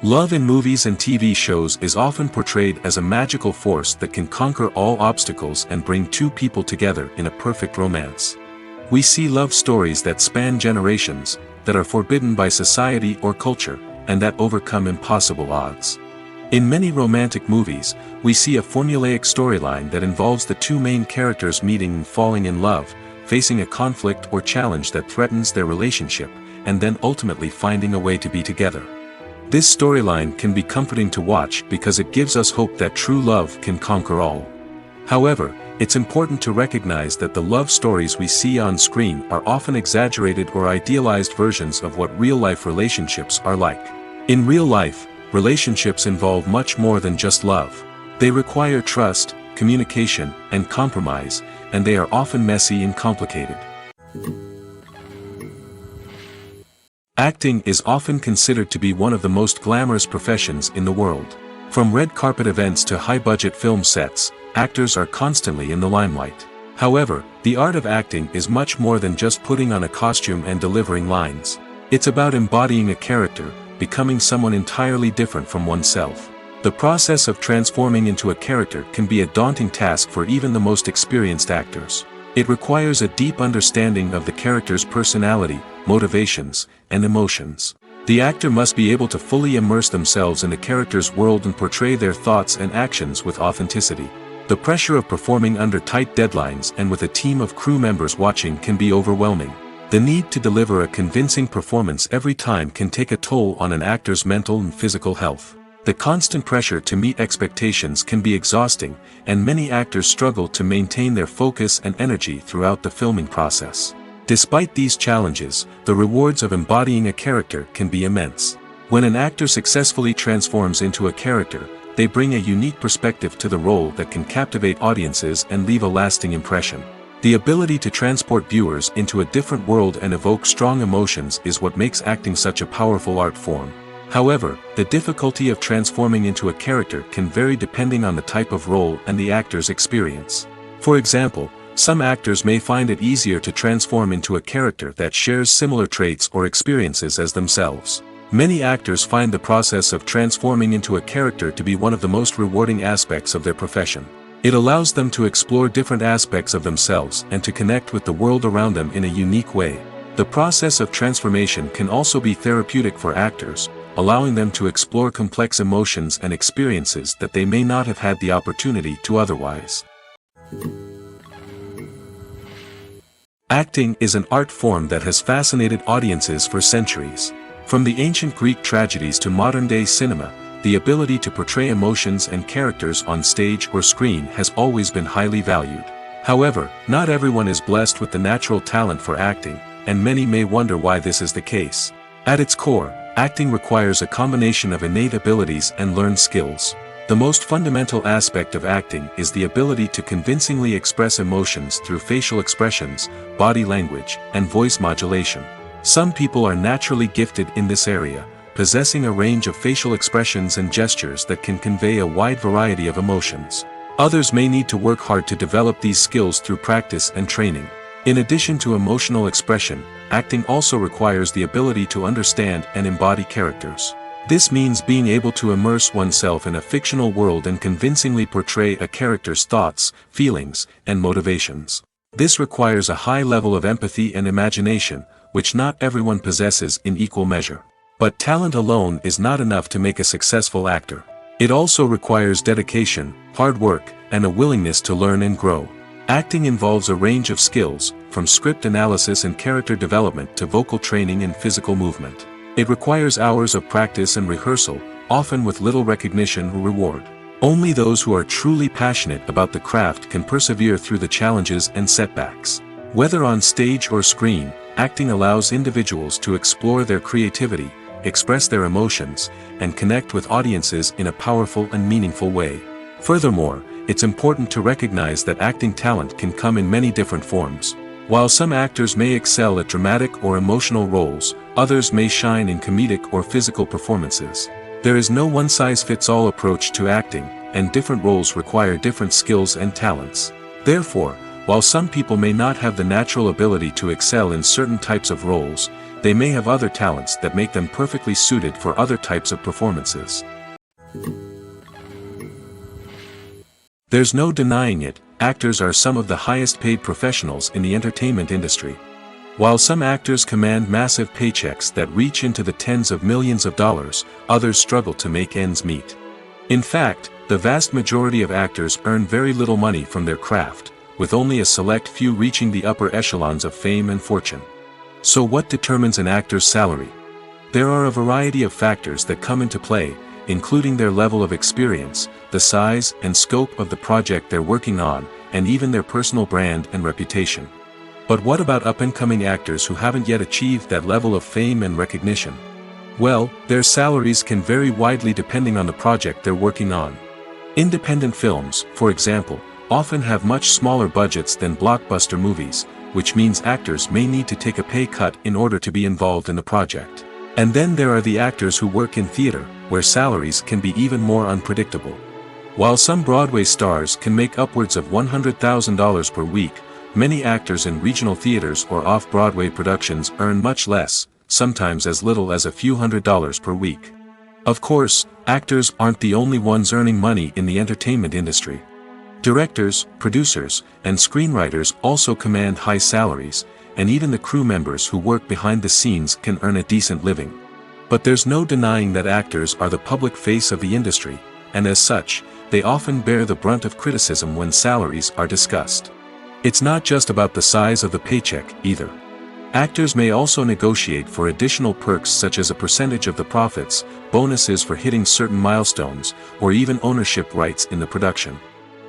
Love in movies and TV shows is often portrayed as a magical force that can conquer all obstacles and bring two people together in a perfect romance. We see love stories that span generations, that are forbidden by society or culture, and that overcome impossible odds. In many romantic movies, we see a formulaic storyline that involves the two main characters meeting and falling in love, facing a conflict or challenge that threatens their relationship, and then ultimately finding a way to be together. This storyline can be comforting to watch because it gives us hope that true love can conquer all. However, it's important to recognize that the love stories we see on screen are often exaggerated or idealized versions of what real-life relationships are like. In real life, relationships involve much more than just love. They require trust, communication, and compromise, and they are often messy and complicated. Acting is often considered to be one of the most glamorous professions in the world. From red carpet events to high-budget film sets, actors are constantly in the limelight. However, the art of acting is much more than just putting on a costume and delivering lines. It's about embodying a character, becoming someone entirely different from oneself. The process of transforming into a character can be a daunting task for even the most experienced actors. It requires a deep understanding of the character's personality, motivations, and emotions. The actor must be able to fully immerse themselves in the character's world and portray their thoughts and actions with authenticity. The pressure of performing under tight deadlines and with a team of crew members watching can be overwhelming. The need to deliver a convincing performance every time can take a toll on an actor's mental and physical health. The constant pressure to meet expectations can be exhausting, and many actors struggle to maintain their focus and energy throughout the filming process. Despite these challenges, the rewards of embodying a character can be immense. When an actor successfully transforms into a character, they bring a unique perspective to the role that can captivate audiences and leave a lasting impression. The ability to transport viewers into a different world and evoke strong emotions is what makes acting such a powerful art form. However, the difficulty of transforming into a character can vary depending on the type of role and the actor's experience. For example, some actors may find it easier to transform into a character that shares similar traits or experiences as themselves. Many actors find the process of transforming into a character to be one of the most rewarding aspects of their profession. It allows them to explore different aspects of themselves and to connect with the world around them in a unique way. The process of transformation can also be therapeutic for actors, allowing them to explore complex emotions and experiences that they may not have had the opportunity to otherwise. Acting is an art form that has fascinated audiences for centuries. From the ancient Greek tragedies to modern-day cinema, the ability to portray emotions and characters on stage or screen has always been highly valued. However, not everyone is blessed with the natural talent for acting, and many may wonder why this is the case. At its core, acting requires a combination of innate abilities and learned skills. The most fundamental aspect of acting is the ability to convincingly express emotions through facial expressions, body language, and voice modulation. Some people are naturally gifted in this area, possessing a range of facial expressions and gestures that can convey a wide variety of emotions. Others may need to work hard to develop these skills through practice and training. In addition to emotional expression, acting also requires the ability to understand and embody characters. This means being able to immerse oneself in a fictional world and convincingly portray a character's thoughts, feelings, and motivations. This requires a high level of empathy and imagination, which not everyone possesses in equal measure. But talent alone is not enough to make a successful actor. It also requires dedication, hard work, and a willingness to learn and grow. Acting involves a range of skills, from script analysis and character development to vocal training and physical movement. It requires hours of practice and rehearsal, often with little recognition or reward. Only those who are truly passionate about the craft can persevere through the challenges and setbacks. Whether on stage or screen, acting allows individuals to explore their creativity, express their emotions, and connect with audiences in a powerful and meaningful way. Furthermore, it's important to recognize that acting talent can come in many different forms. While some actors may excel at dramatic or emotional roles, others may shine in comedic or physical performances. There is no one-size-fits-all approach to acting, and different roles require different skills and talents. Therefore, while some people may not have the natural ability to excel in certain types of roles, they may have other talents that make them perfectly suited for other types of performances. There's no denying it, actors are some of the highest paid professionals in the entertainment industry. While some actors command massive paychecks that reach into the tens of millions of dollars, others struggle to make ends meet. In fact, the vast majority of actors earn very little money from their craft, with only a select few reaching the upper echelons of fame and fortune. So what determines an actor's salary? There are a variety of factors that come into play, including their level of experience, the size and scope of the project they're working on, and even their personal brand and reputation. But what about up-and-coming actors who haven't yet achieved that level of fame and recognition? Well, their salaries can vary widely depending on the project they're working on. Independent films, for example, often have much smaller budgets than blockbuster movies, which means actors may need to take a pay cut in order to be involved in the project. And then there are the actors who work in theater, where salaries can be even more unpredictable. While some Broadway stars can make upwards of $100,000 per week, many actors in regional theaters or off-Broadway productions earn much less, sometimes as little as a few $100s per week. Of course, actors aren't the only ones earning money in the entertainment industry. Directors, producers, and screenwriters also command high salaries, and even the crew members who work behind the scenes can earn a decent living. But there's no denying that actors are the public face of the industry, and as such, they often bear the brunt of criticism when salaries are discussed. It's not just about the size of the paycheck, either. Actors may also negotiate for additional perks such as a percentage of the profits, bonuses for hitting certain milestones, or even ownership rights in the production.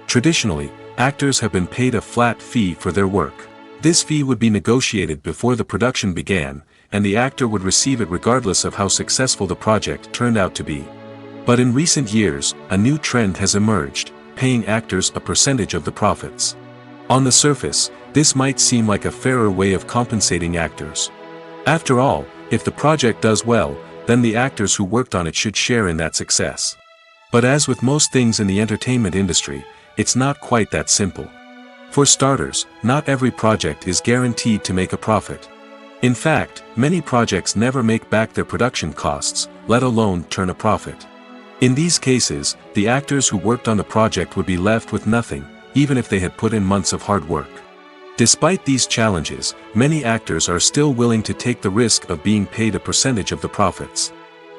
Traditionally, actors have been paid a flat fee for their work. This fee would be negotiated before the production began, and the actor would receive it regardless of how successful the project turned out to be. But in recent years, a new trend has emerged, paying actors a percentage of the profits. On the surface, this might seem like a fairer way of compensating actors. After all, if the project does well, then the actors who worked on it should share in that success. But as with most things in the entertainment industry, it's not quite that simple. For starters, not every project is guaranteed to make a profit. In fact, many projects never make back their production costs, let alone turn a profit. In these cases, the actors who worked on the project would be left with nothing, even if they had put in months of hard work. Despite these challenges, many actors are still willing to take the risk of being paid a percentage of the profits.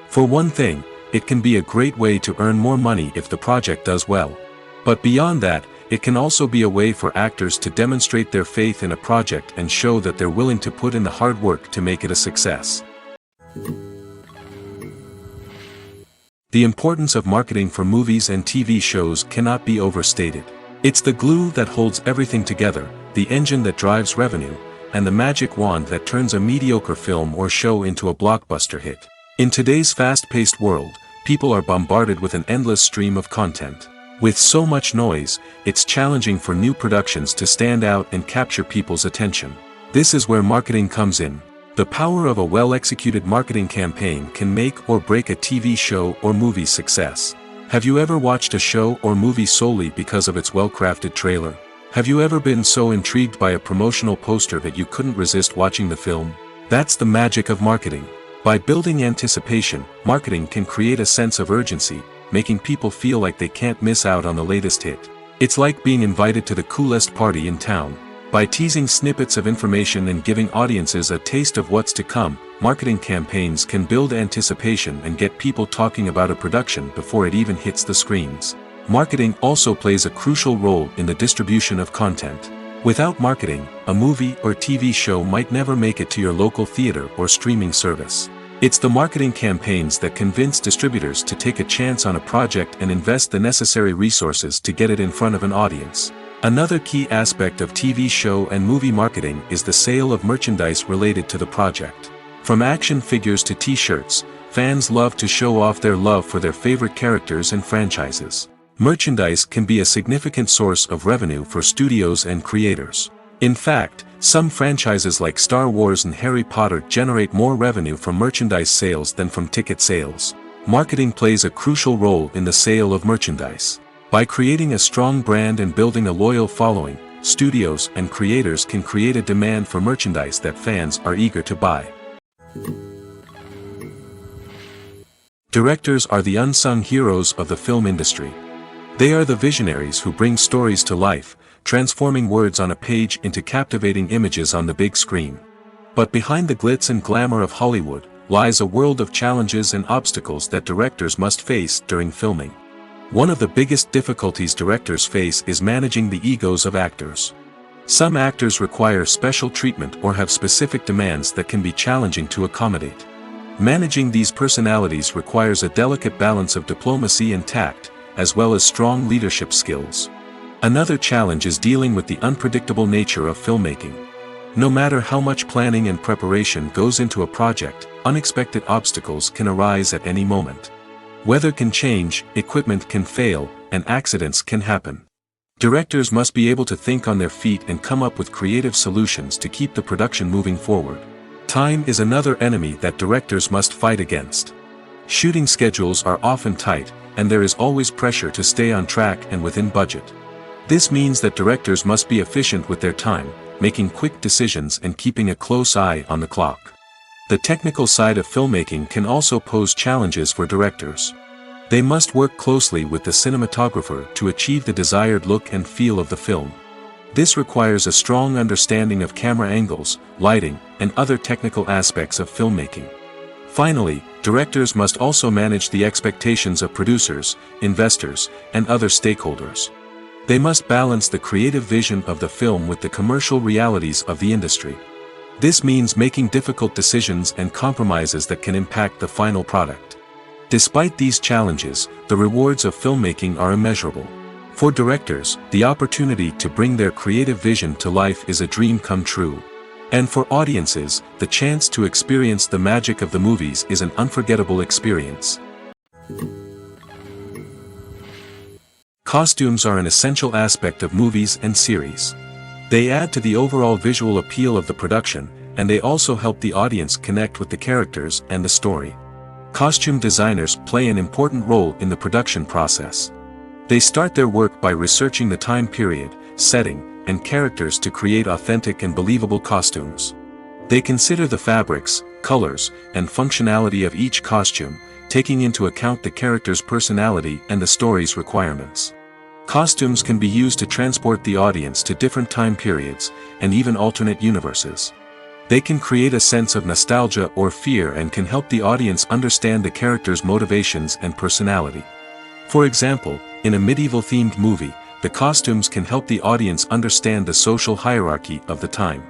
For one thing, it can be a great way to earn more money if the project does well. But beyond that, it can also be a way for actors to demonstrate their faith in a project and show that they're willing to put in the hard work to make it a success. The importance of marketing for movies and TV shows cannot be overstated. It's the glue that holds everything together, the engine that drives revenue, and the magic wand that turns a mediocre film or show into a blockbuster hit. In today's fast-paced world, people are bombarded with an endless stream of content. With so much noise, it's challenging for new productions to stand out and capture people's attention. This is where marketing comes in. The power of a well-executed marketing campaign can make or break a TV show or movie's success. Have you ever watched a show or movie solely because of its well-crafted trailer? Have you ever been so intrigued by a promotional poster that you couldn't resist watching the film? That's the magic of marketing. By building anticipation, marketing can create a sense of urgency, making people feel like they can't miss out on the latest hit. It's like being invited to the coolest party in town. By teasing snippets of information and giving audiences a taste of what's to come, marketing campaigns can build anticipation and get people talking about a production before it even hits the screens. Marketing also plays a crucial role in the distribution of content. Without marketing, a movie or TV show might never make it to your local theater or streaming service. It's the marketing campaigns that convince distributors to take a chance on a project and invest the necessary resources to get it in front of an audience. Another key aspect of TV show and movie marketing is the sale of merchandise related to the project. From action figures to t-shirts, fans love to show off their love for their favorite characters and franchises. Merchandise can be a significant source of revenue for studios and creators. In fact, some franchises like Star Wars and Harry Potter generate more revenue from merchandise sales than from ticket sales. Marketing plays a crucial role in the sale of merchandise. By creating a strong brand and building a loyal following, studios and creators can create a demand for merchandise that fans are eager to buy. Directors are the unsung heroes of the film industry. They are the visionaries who bring stories to life, transforming words on a page into captivating images on the big screen. But behind the glitz and glamour of Hollywood, lies a world of challenges and obstacles that directors must face during filming. One of the biggest difficulties directors face is managing the egos of actors. Some actors require special treatment or have specific demands that can be challenging to accommodate. Managing these personalities requires a delicate balance of diplomacy and tact, as well as strong leadership skills. Another challenge is dealing with the unpredictable nature of filmmaking. No matter how much planning and preparation goes into a project, unexpected obstacles can arise at any moment. Weather can change, equipment can fail, and accidents can happen. Directors must be able to think on their feet and come up with creative solutions to keep the production moving forward. Time is another enemy that directors must fight against. Shooting schedules are often tight, and there is always pressure to stay on track and within budget. This means that directors must be efficient with their time, making quick decisions and keeping a close eye on the clock. The technical side of filmmaking can also pose challenges for directors. They must work closely with the cinematographer to achieve the desired look and feel of the film. This requires a strong understanding of camera angles, lighting, and other technical aspects of filmmaking. Finally, directors must also manage the expectations of producers, investors, and other stakeholders. They must balance the creative vision of the film with the commercial realities of the industry. This means making difficult decisions and compromises that can impact the final product. Despite these challenges, the rewards of filmmaking are immeasurable. For directors, the opportunity to bring their creative vision to life is a dream come true. And for audiences, the chance to experience the magic of the movies is an unforgettable experience. Costumes are an essential aspect of movies and series. They add to the overall visual appeal of the production, and they also help the audience connect with the characters and the story. Costume designers play an important role in the production process. They start their work by researching the time period, setting, and characters to create authentic and believable costumes. They consider the fabrics, colors, and functionality of each costume, taking into account the character's personality and the story's requirements. Costumes can be used to transport the audience to different time periods, and even alternate universes. They can create a sense of nostalgia or fear and can help the audience understand the character's motivations and personality. For example, in a medieval-themed movie, the costumes can help the audience understand the social hierarchy of the time.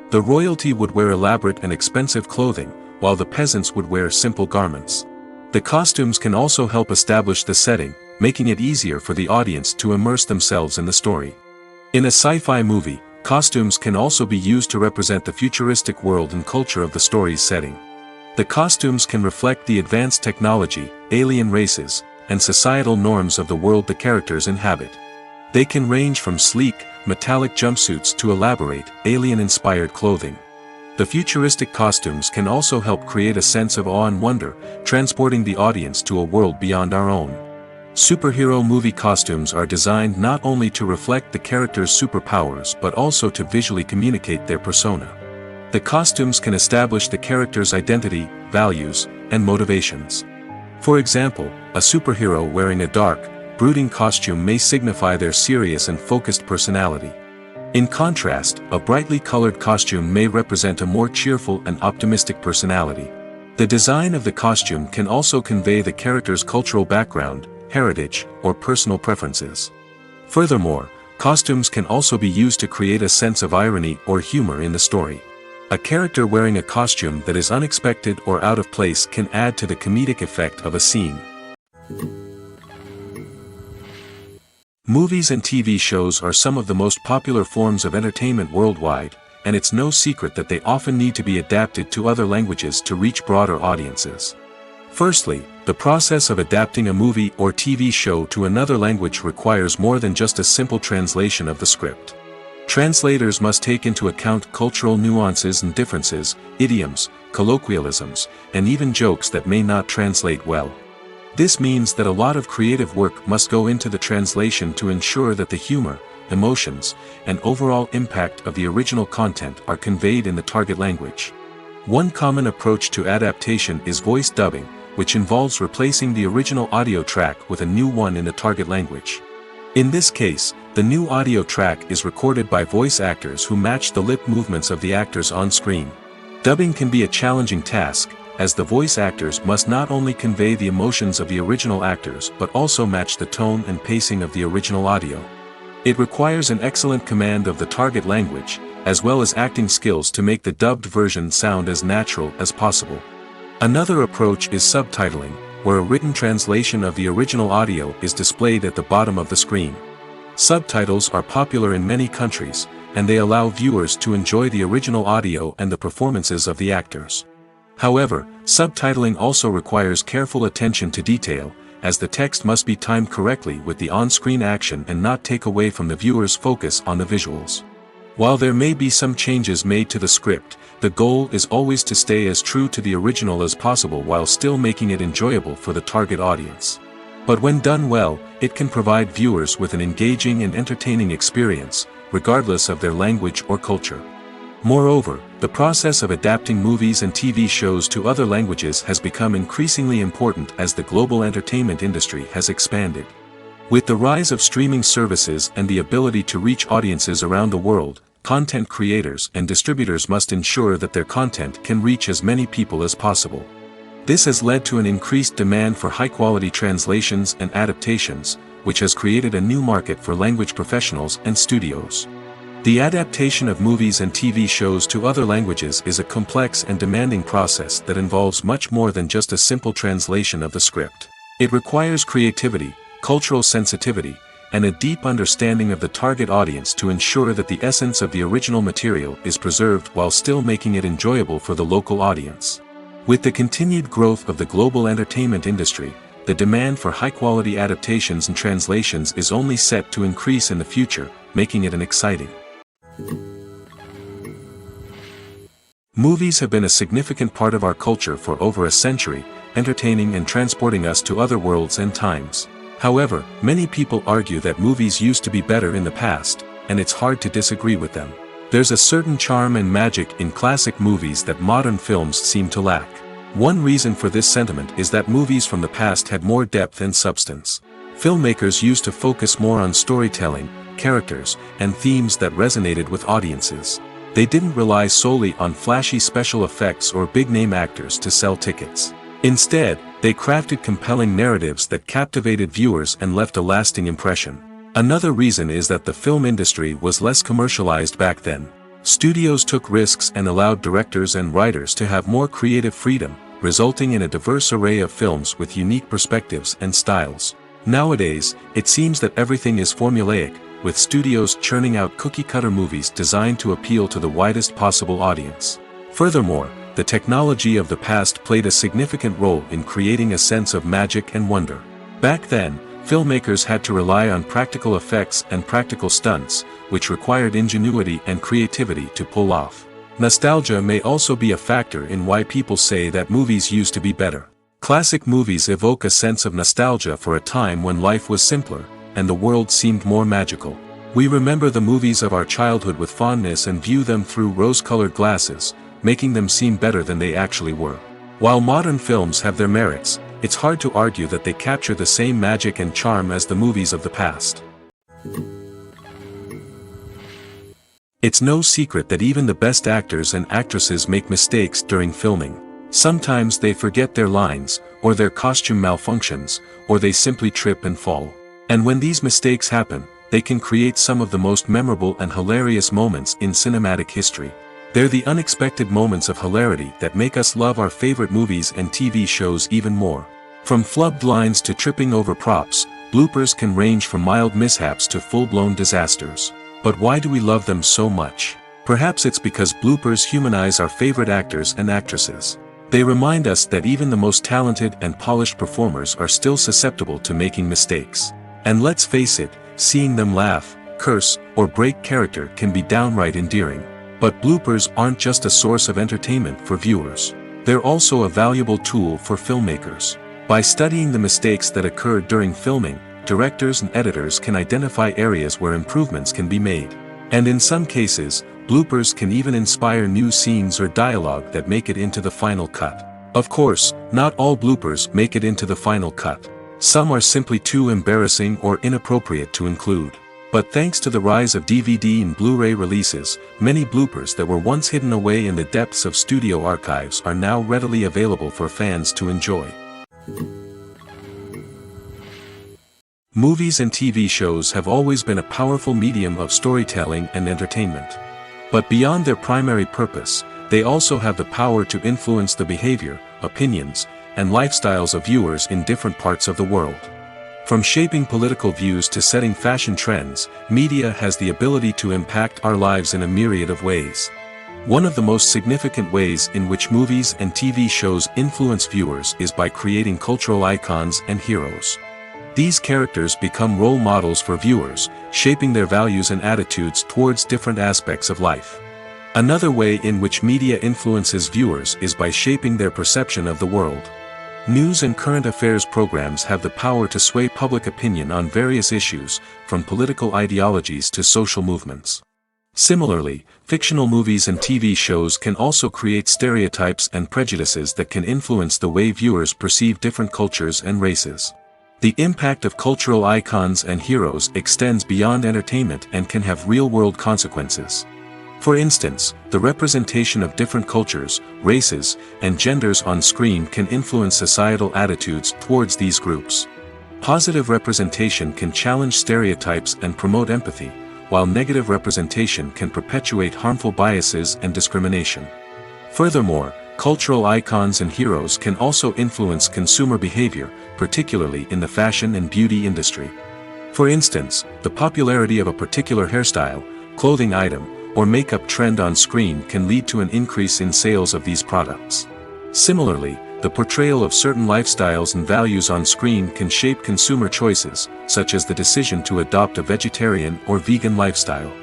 The royalty would wear elaborate and expensive clothing, while the peasants would wear simple garments. The costumes can also help establish the setting, making it easier for the audience to immerse themselves in the story. In a sci-fi movie, costumes can also be used to represent the futuristic world and culture of the story's setting. The costumes can reflect the advanced technology, alien races, and societal norms of the world the characters inhabit. They can range from sleek, metallic jumpsuits to elaborate, alien-inspired clothing. The futuristic costumes can also help create a sense of awe and wonder, transporting the audience to a world beyond our own. Superhero movie costumes are designed not only to reflect the character's superpowers but also to visually communicate their persona. The costumes can establish the character's identity, values, and motivations. For example, a superhero wearing a dark, brooding costume may signify their serious and focused personality. In contrast, a brightly colored costume may represent a more cheerful and optimistic personality. The design of the costume can also convey the character's cultural background, heritage, or personal preferences. Furthermore, costumes can also be used to create a sense of irony or humor in the story. A character wearing a costume that is unexpected or out of place can add to the comedic effect of a scene. Movies and TV shows are some of the most popular forms of entertainment worldwide, and it's no secret that they often need to be adapted to other languages to reach broader audiences. Firstly, the process of adapting a movie or TV show to another language requires more than just a simple translation of the script. Translators must take into account cultural nuances and differences, idioms, colloquialisms, and even jokes that may not translate well. This means that a lot of creative work must go into the translation to ensure that the humor, emotions, and overall impact of the original content are conveyed in the target language. One common approach to adaptation is voice dubbing, which involves replacing the original audio track with a new one in the target language. In this case, the new audio track is recorded by voice actors who match the lip movements of the actors on screen. Dubbing can be a challenging task, as the voice actors must not only convey the emotions of the original actors but also match the tone and pacing of the original audio. It requires an excellent command of the target language, as well as acting skills to make the dubbed version sound as natural as possible. Another approach is subtitling, where a written translation of the original audio is displayed at the bottom of the screen. Subtitles are popular in many countries, and they allow viewers to enjoy the original audio and the performances of the actors. However, subtitling also requires careful attention to detail, as the text must be timed correctly with the on-screen action and not take away from the viewer's focus on the visuals. While there may be some changes made to the script, the goal is always to stay as true to the original as possible while still making it enjoyable for the target audience. But when done well, it can provide viewers with an engaging and entertaining experience, regardless of their language or culture. Moreover, the process of adapting movies and TV shows to other languages has become increasingly important as the global entertainment industry has expanded. With the rise of streaming services and the ability to reach audiences around the world, content creators and distributors must ensure that their content can reach as many people as possible. This has led to an increased demand for high-quality translations and adaptations, which has created a new market for language professionals and studios. The adaptation of movies and TV shows to other languages is a complex and demanding process that involves much more than just a simple translation of the script. It requires creativity, cultural sensitivity, and a deep understanding of the target audience to ensure that the essence of the original material is preserved while still making it enjoyable for the local audience. With the continued growth of the global entertainment industry, the demand for high-quality adaptations and translations is only set to increase in the future, making it an exciting. Movies have been a significant part of our culture for over a century, entertaining and transporting us to other worlds and times. However, many people argue that movies used to be better in the past, and it's hard to disagree with them. There's a certain charm and magic in classic movies that modern films seem to lack. One reason for this sentiment is that movies from the past had more depth and substance. Filmmakers used to focus more on storytelling, characters, and themes that resonated with audiences. They didn't rely solely on flashy special effects or big-name actors to sell tickets. Instead, they crafted compelling narratives that captivated viewers and left a lasting impression. Another reason is that the film industry was less commercialized back then. Studios took risks and allowed directors and writers to have more creative freedom, resulting in a diverse array of films with unique perspectives and styles. Nowadays, it seems that everything is formulaic, with studios churning out cookie-cutter movies designed to appeal to the widest possible audience. Furthermore, the technology of the past played a significant role in creating a sense of magic and wonder. Back then, filmmakers had to rely on practical effects and practical stunts, which required ingenuity and creativity to pull off. Nostalgia may also be a factor in why people say that movies used to be better. Classic movies evoke a sense of nostalgia for a time when life was simpler, and the world seemed more magical. We remember the movies of our childhood with fondness and view them through rose-colored glasses, making them seem better than they actually were. While modern films have their merits, it's hard to argue that they capture the same magic and charm as the movies of the past. It's no secret that even the best actors and actresses make mistakes during filming. Sometimes they forget their lines, or their costume malfunctions, or they simply trip and fall. And when these mistakes happen, they can create some of the most memorable and hilarious moments in cinematic history. They're the unexpected moments of hilarity that make us love our favorite movies and TV shows even more. From flubbed lines to tripping over props, bloopers can range from mild mishaps to full-blown disasters. But why do we love them so much? Perhaps it's because bloopers humanize our favorite actors and actresses. They remind us that even the most talented and polished performers are still susceptible to making mistakes. And let's face it, seeing them laugh, curse, or break character can be downright endearing. But bloopers aren't just a source of entertainment for viewers. They're also a valuable tool for filmmakers. By studying the mistakes that occurred during filming, directors and editors can identify areas where improvements can be made. And in some cases, bloopers can even inspire new scenes or dialogue that make it into the final cut. Of course, not all bloopers make it into the final cut. Some are simply too embarrassing or inappropriate to include. But thanks to the rise of DVD and Blu-ray releases, many bloopers that were once hidden away in the depths of studio archives are now readily available for fans to enjoy. Movies and TV shows have always been a powerful medium of storytelling and entertainment. But beyond their primary purpose, they also have the power to influence the behavior, opinions, and lifestyles of viewers in different parts of the world. From shaping political views to setting fashion trends, media has the ability to impact our lives in a myriad of ways. One of the most significant ways in which movies and TV shows influence viewers is by creating cultural icons and heroes. These characters become role models for viewers, shaping their values and attitudes towards different aspects of life. Another way in which media influences viewers is by shaping their perception of the world. News and current affairs programs have the power to sway public opinion on various issues, from political ideologies to social movements. Similarly, fictional movies and TV shows can also create stereotypes and prejudices that can influence the way viewers perceive different cultures and races. The impact of cultural icons and heroes extends beyond entertainment and can have real-world consequences. For instance, the representation of different cultures, races, and genders on screen can influence societal attitudes towards these groups. Positive representation can challenge stereotypes and promote empathy, while negative representation can perpetuate harmful biases and discrimination. Furthermore, cultural icons and heroes can also influence consumer behavior, particularly in the fashion and beauty industry. For instance, the popularity of a particular hairstyle, clothing item, or makeup trend on screen can lead to an increase in sales of these products. Similarly, the portrayal of certain lifestyles and values on screen can shape consumer choices, such as the decision to adopt a vegetarian or vegan lifestyle.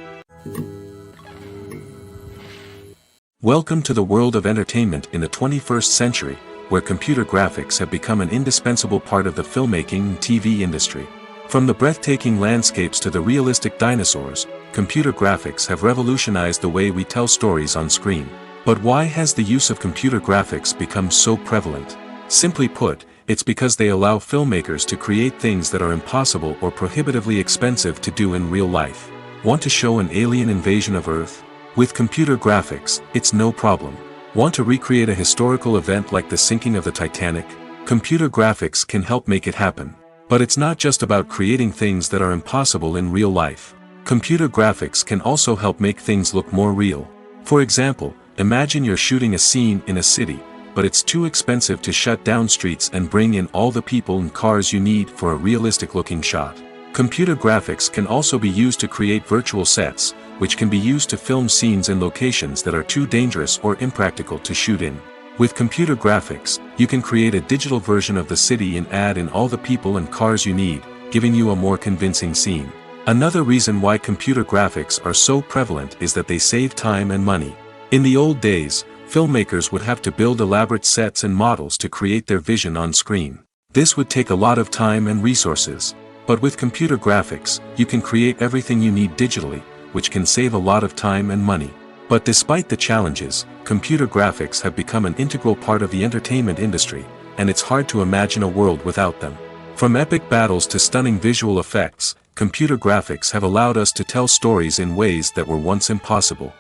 Welcome to the world of entertainment in the 21st century, where computer graphics have become an indispensable part of the filmmaking and TV industry. From the breathtaking landscapes to the realistic dinosaurs, computer graphics have revolutionized the way we tell stories on screen. But why has the use of computer graphics become so prevalent? Simply put, it's because they allow filmmakers to create things that are impossible or prohibitively expensive to do in real life. Want to show an alien invasion of Earth? With computer graphics, it's no problem. Want to recreate a historical event like the sinking of the Titanic? Computer graphics can help make it happen. But it's not just about creating things that are impossible in real life. Computer graphics can also help make things look more real. For example, imagine you're shooting a scene in a city, but it's too expensive to shut down streets and bring in all the people and cars you need for a realistic-looking shot. Computer graphics can also be used to create virtual sets, which can be used to film scenes in locations that are too dangerous or impractical to shoot in. With computer graphics, you can create a digital version of the city and add in all the people and cars you need, giving you a more convincing scene. Another reason why computer graphics are so prevalent is that they save time and money. In the old days, filmmakers would have to build elaborate sets and models to create their vision on screen. This would take a lot of time and resources. But with computer graphics, you can create everything you need digitally, which can save a lot of time and money. But despite the challenges, computer graphics have become an integral part of the entertainment industry, and it's hard to imagine a world without them. From epic battles to stunning visual effects, computer graphics have allowed us to tell stories in ways that were once impossible.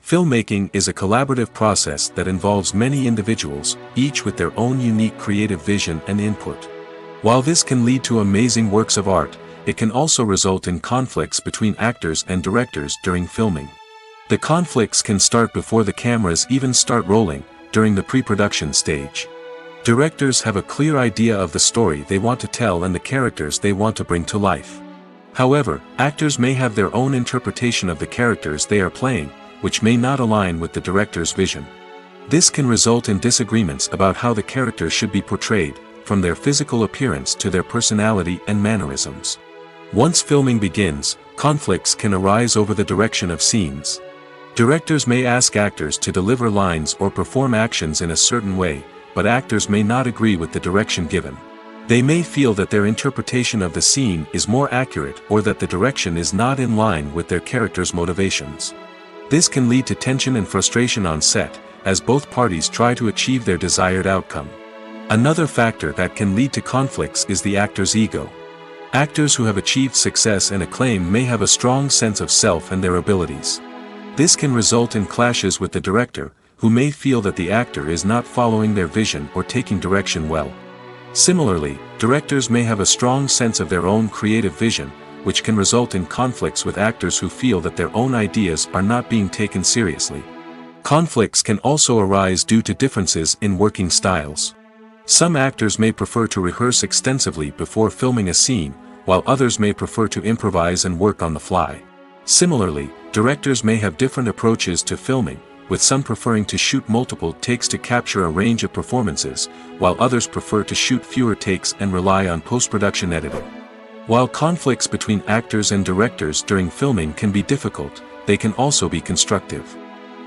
Filmmaking is a collaborative process that involves many individuals, each with their own unique creative vision and input. While this can lead to amazing works of art, it can also result in conflicts between actors and directors during filming. The conflicts can start before the cameras even start rolling, during the pre-production stage. Directors have a clear idea of the story they want to tell and the characters they want to bring to life. However, actors may have their own interpretation of the characters they are playing, which may not align with the director's vision. This can result in disagreements about how the character should be portrayed, from their physical appearance to their personality and mannerisms. Once filming begins, conflicts can arise over the direction of scenes. Directors may ask actors to deliver lines or perform actions in a certain way, but actors may not agree with the direction given. They may feel that their interpretation of the scene is more accurate or that the direction is not in line with their character's motivations. This can lead to tension and frustration on set, as both parties try to achieve their desired outcome. Another factor that can lead to conflicts is the actor's ego. Actors who have achieved success and acclaim may have a strong sense of self and their abilities. This can result in clashes with the director, who may feel that the actor is not following their vision or taking direction well. Similarly, directors may have a strong sense of their own creative vision, which can result in conflicts with actors who feel that their own ideas are not being taken seriously. Conflicts can also arise due to differences in working styles. Some actors may prefer to rehearse extensively before filming a scene, while others may prefer to improvise and work on the fly. Similarly, directors may have different approaches to filming, with some preferring to shoot multiple takes to capture a range of performances, while others prefer to shoot fewer takes and rely on post-production editing. While conflicts between actors and directors during filming can be difficult, they can also be constructive.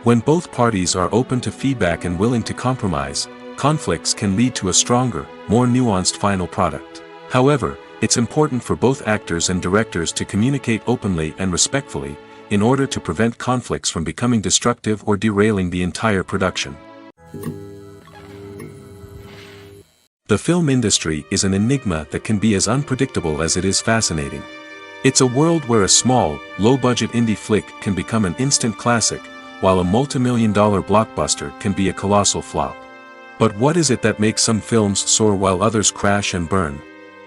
When both parties are open to feedback and willing to compromise, conflicts can lead to a stronger, more nuanced final product. However, it's important for both actors and directors to communicate openly and respectfully, in order to prevent conflicts from becoming destructive or derailing the entire production. The film industry is an enigma that can be as unpredictable as it is fascinating. It's a world where a small, low-budget indie flick can become an instant classic, while a multi-million-dollar blockbuster can be a colossal flop. But what is it that makes some films soar while others crash and burn?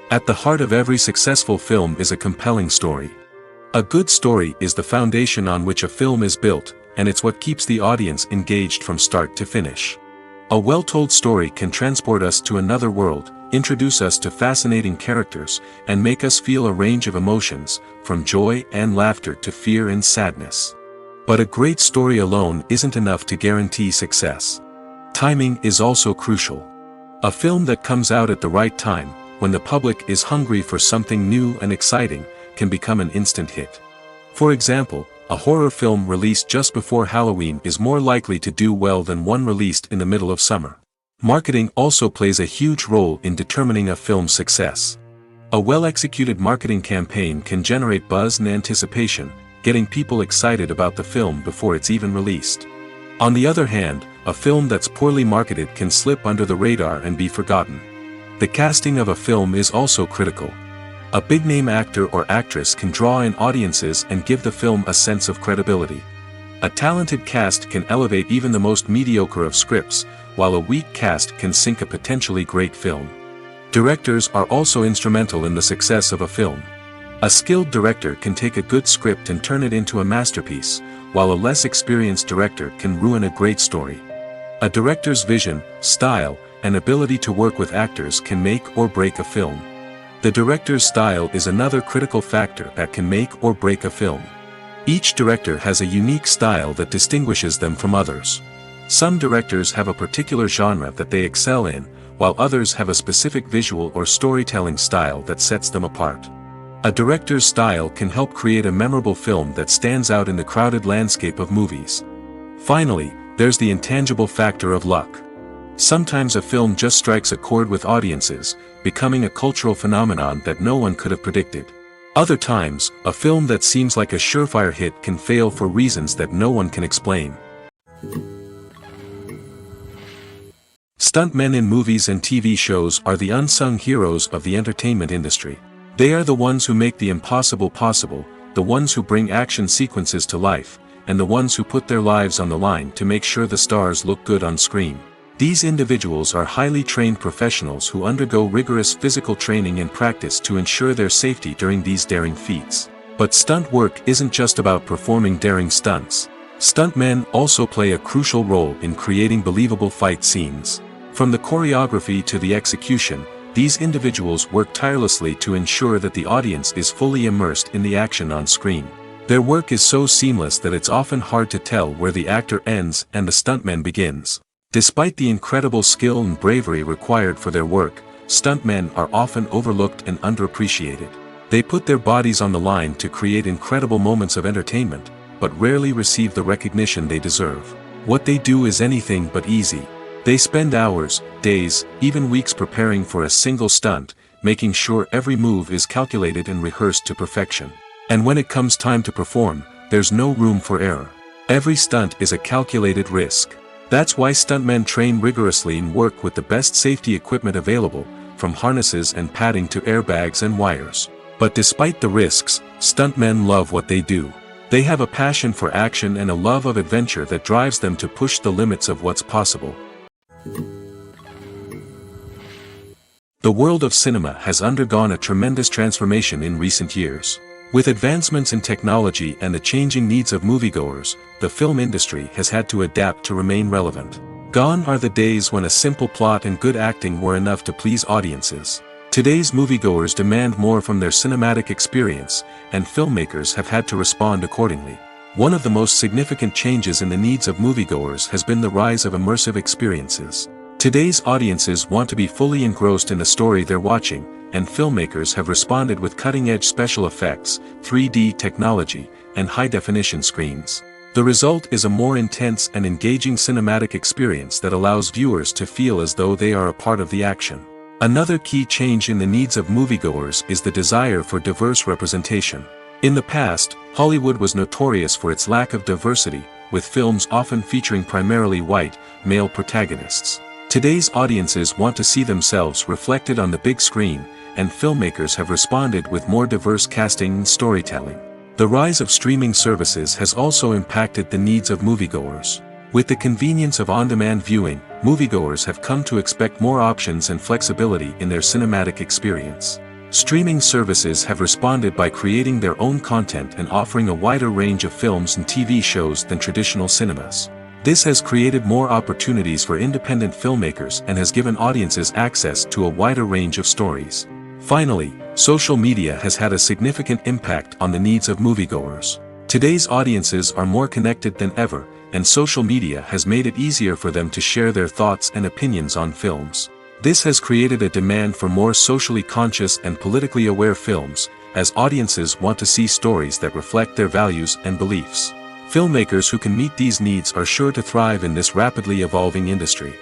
At the heart of every successful film is a compelling story. A good story is the foundation on which a film is built, and it's what keeps the audience engaged from start to finish. A well-told story can transport us to another world, introduce us to fascinating characters, and make us feel a range of emotions, from joy and laughter to fear and sadness. But a great story alone isn't enough to guarantee success. Timing is also crucial. A film that comes out at the right time, when the public is hungry for something new and exciting, can become an instant hit. For example, a horror film released just before Halloween is more likely to do well than one released in the middle of summer. Marketing also plays a huge role in determining a film's success. A well-executed marketing campaign can generate buzz and anticipation, getting people excited about the film before it's even released. On the other hand, a film that's poorly marketed can slip under the radar and be forgotten. The casting of a film is also critical. A big-name actor or actress can draw in audiences and give the film a sense of credibility. A talented cast can elevate even the most mediocre of scripts, while a weak cast can sink a potentially great film. Directors are also instrumental in the success of a film. A skilled director can take a good script and turn it into a masterpiece, while a less experienced director can ruin a great story. A director's vision, style, and ability to work with actors can make or break a film. The director's style is another critical factor that can make or break a film. Each director has a unique style that distinguishes them from others. Some directors have a particular genre that they excel in, while others have a specific visual or storytelling style that sets them apart. A director's style can help create a memorable film that stands out in the crowded landscape of movies. Finally, there's the intangible factor of luck. Sometimes a film just strikes a chord with audiences, becoming a cultural phenomenon that no one could have predicted. Other times, a film that seems like a surefire hit can fail for reasons that no one can explain. Stuntmen in movies and TV shows are the unsung heroes of the entertainment industry. They are the ones who make the impossible possible, the ones who bring action sequences to life, and the ones who put their lives on the line to make sure the stars look good on screen. These individuals are highly trained professionals who undergo rigorous physical training and practice to ensure their safety during these daring feats. But stunt work isn't just about performing daring stunts. Stuntmen also play a crucial role in creating believable fight scenes. From the choreography to the execution, these individuals work tirelessly to ensure that the audience is fully immersed in the action on screen. Their work is so seamless that it's often hard to tell where the actor ends and the stuntman begins. Despite the incredible skill and bravery required for their work, stuntmen are often overlooked and underappreciated. They put their bodies on the line to create incredible moments of entertainment, but rarely receive the recognition they deserve. What they do is anything but easy. They spend hours, days, even weeks preparing for a single stunt, making sure every move is calculated and rehearsed to perfection. And when it comes time to perform, there's no room for error. Every stunt is a calculated risk. That's why stuntmen train rigorously and work with the best safety equipment available, from harnesses and padding to airbags and wires. But despite the risks, stuntmen love what they do. They have a passion for action and a love of adventure that drives them to push the limits of what's possible. The world of cinema has undergone a tremendous transformation in recent years. With advancements in technology and the changing needs of moviegoers, the film industry has had to adapt to remain relevant. Gone are the days when a simple plot and good acting were enough to please audiences. Today's moviegoers demand more from their cinematic experience, and filmmakers have had to respond accordingly. One of the most significant changes in the needs of moviegoers has been the rise of immersive experiences. Today's audiences want to be fully engrossed in the story they're watching, and filmmakers have responded with cutting-edge special effects, 3D technology, and high-definition screens. The result is a more intense and engaging cinematic experience that allows viewers to feel as though they are a part of the action. Another key change in the needs of moviegoers is the desire for diverse representation. In the past, Hollywood was notorious for its lack of diversity, with films often featuring primarily white, male protagonists. Today's audiences want to see themselves reflected on the big screen, and filmmakers have responded with more diverse casting and storytelling. The rise of streaming services has also impacted the needs of moviegoers. With the convenience of on-demand viewing, moviegoers have come to expect more options and flexibility in their cinematic experience. Streaming services have responded by creating their own content and offering a wider range of films and TV shows than traditional cinemas. This has created more opportunities for independent filmmakers and has given audiences access to a wider range of stories. Finally, social media has had a significant impact on the needs of moviegoers. Today's audiences are more connected than ever, and social media has made it easier for them to share their thoughts and opinions on films. This has created a demand for more socially conscious and politically aware films, as audiences want to see stories that reflect their values and beliefs. Filmmakers who can meet these needs are sure to thrive in this rapidly evolving industry.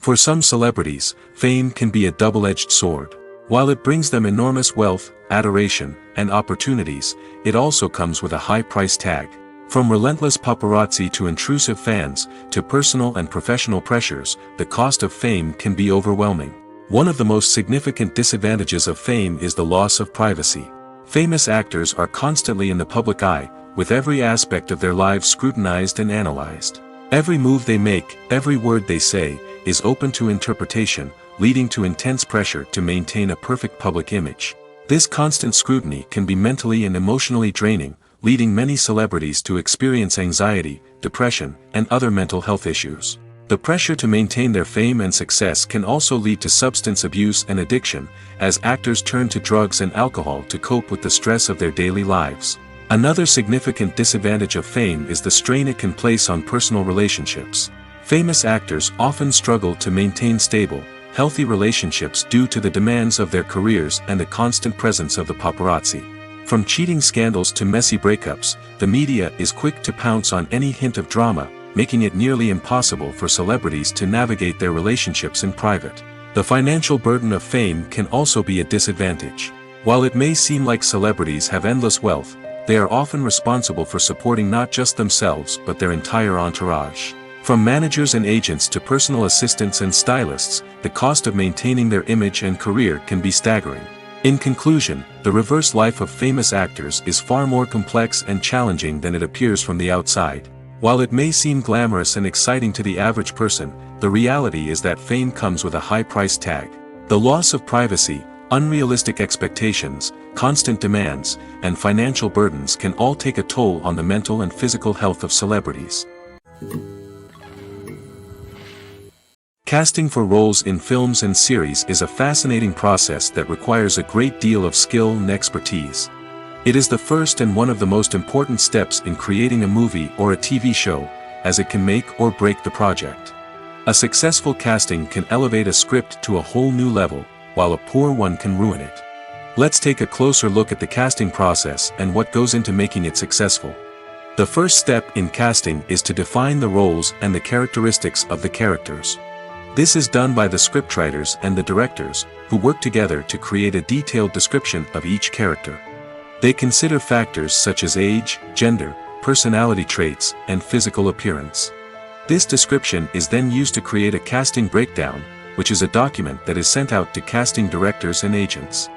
For some celebrities, fame can be a double-edged sword. While it brings them enormous wealth, adoration, and opportunities, it also comes with a high price tag. From relentless paparazzi to intrusive fans, to personal and professional pressures, the cost of fame can be overwhelming. One of the most significant disadvantages of fame is the loss of privacy. Famous actors are constantly in the public eye, with every aspect of their lives scrutinized and analyzed. Every move they make, every word they say, is open to interpretation, leading to intense pressure to maintain a perfect public image. This constant scrutiny can be mentally and emotionally draining, leading many celebrities to experience anxiety, depression, and other mental health issues. The pressure to maintain their fame and success can also lead to substance abuse and addiction, as actors turn to drugs and alcohol to cope with the stress of their daily lives. Another significant disadvantage of fame is the strain it can place on personal relationships. Famous actors often struggle to maintain stable, healthy relationships due to the demands of their careers and the constant presence of the paparazzi. From cheating scandals to messy breakups, the media is quick to pounce on any hint of drama, making it nearly impossible for celebrities to navigate their relationships in private. The financial burden of fame can also be a disadvantage. While it may seem like celebrities have endless wealth, they are often responsible for supporting not just themselves but their entire entourage. From managers and agents to personal assistants and stylists, the cost of maintaining their image and career can be staggering. In conclusion, the reverse life of famous actors is far more complex and challenging than it appears from the outside. While it may seem glamorous and exciting to the average person, the reality is that fame comes with a high price tag. The loss of privacy, unrealistic expectations, constant demands, and financial burdens can all take a toll on the mental and physical health of celebrities. Casting for roles in films and series is a fascinating process that requires a great deal of skill and expertise. It is the first and one of the most important steps in creating a movie or a TV show, as it can make or break the project. A successful casting can elevate a script to a whole new level, while a poor one can ruin it. Let's take a closer look at the casting process and what goes into making it successful. The first step in casting is to define the roles and the characteristics of the characters. This is done by the scriptwriters and the directors, who work together to create a detailed description of each character. They consider factors such as age, gender, personality traits, and physical appearance. This description is then used to create a casting breakdown, which is a document that is sent out to casting directors and agents.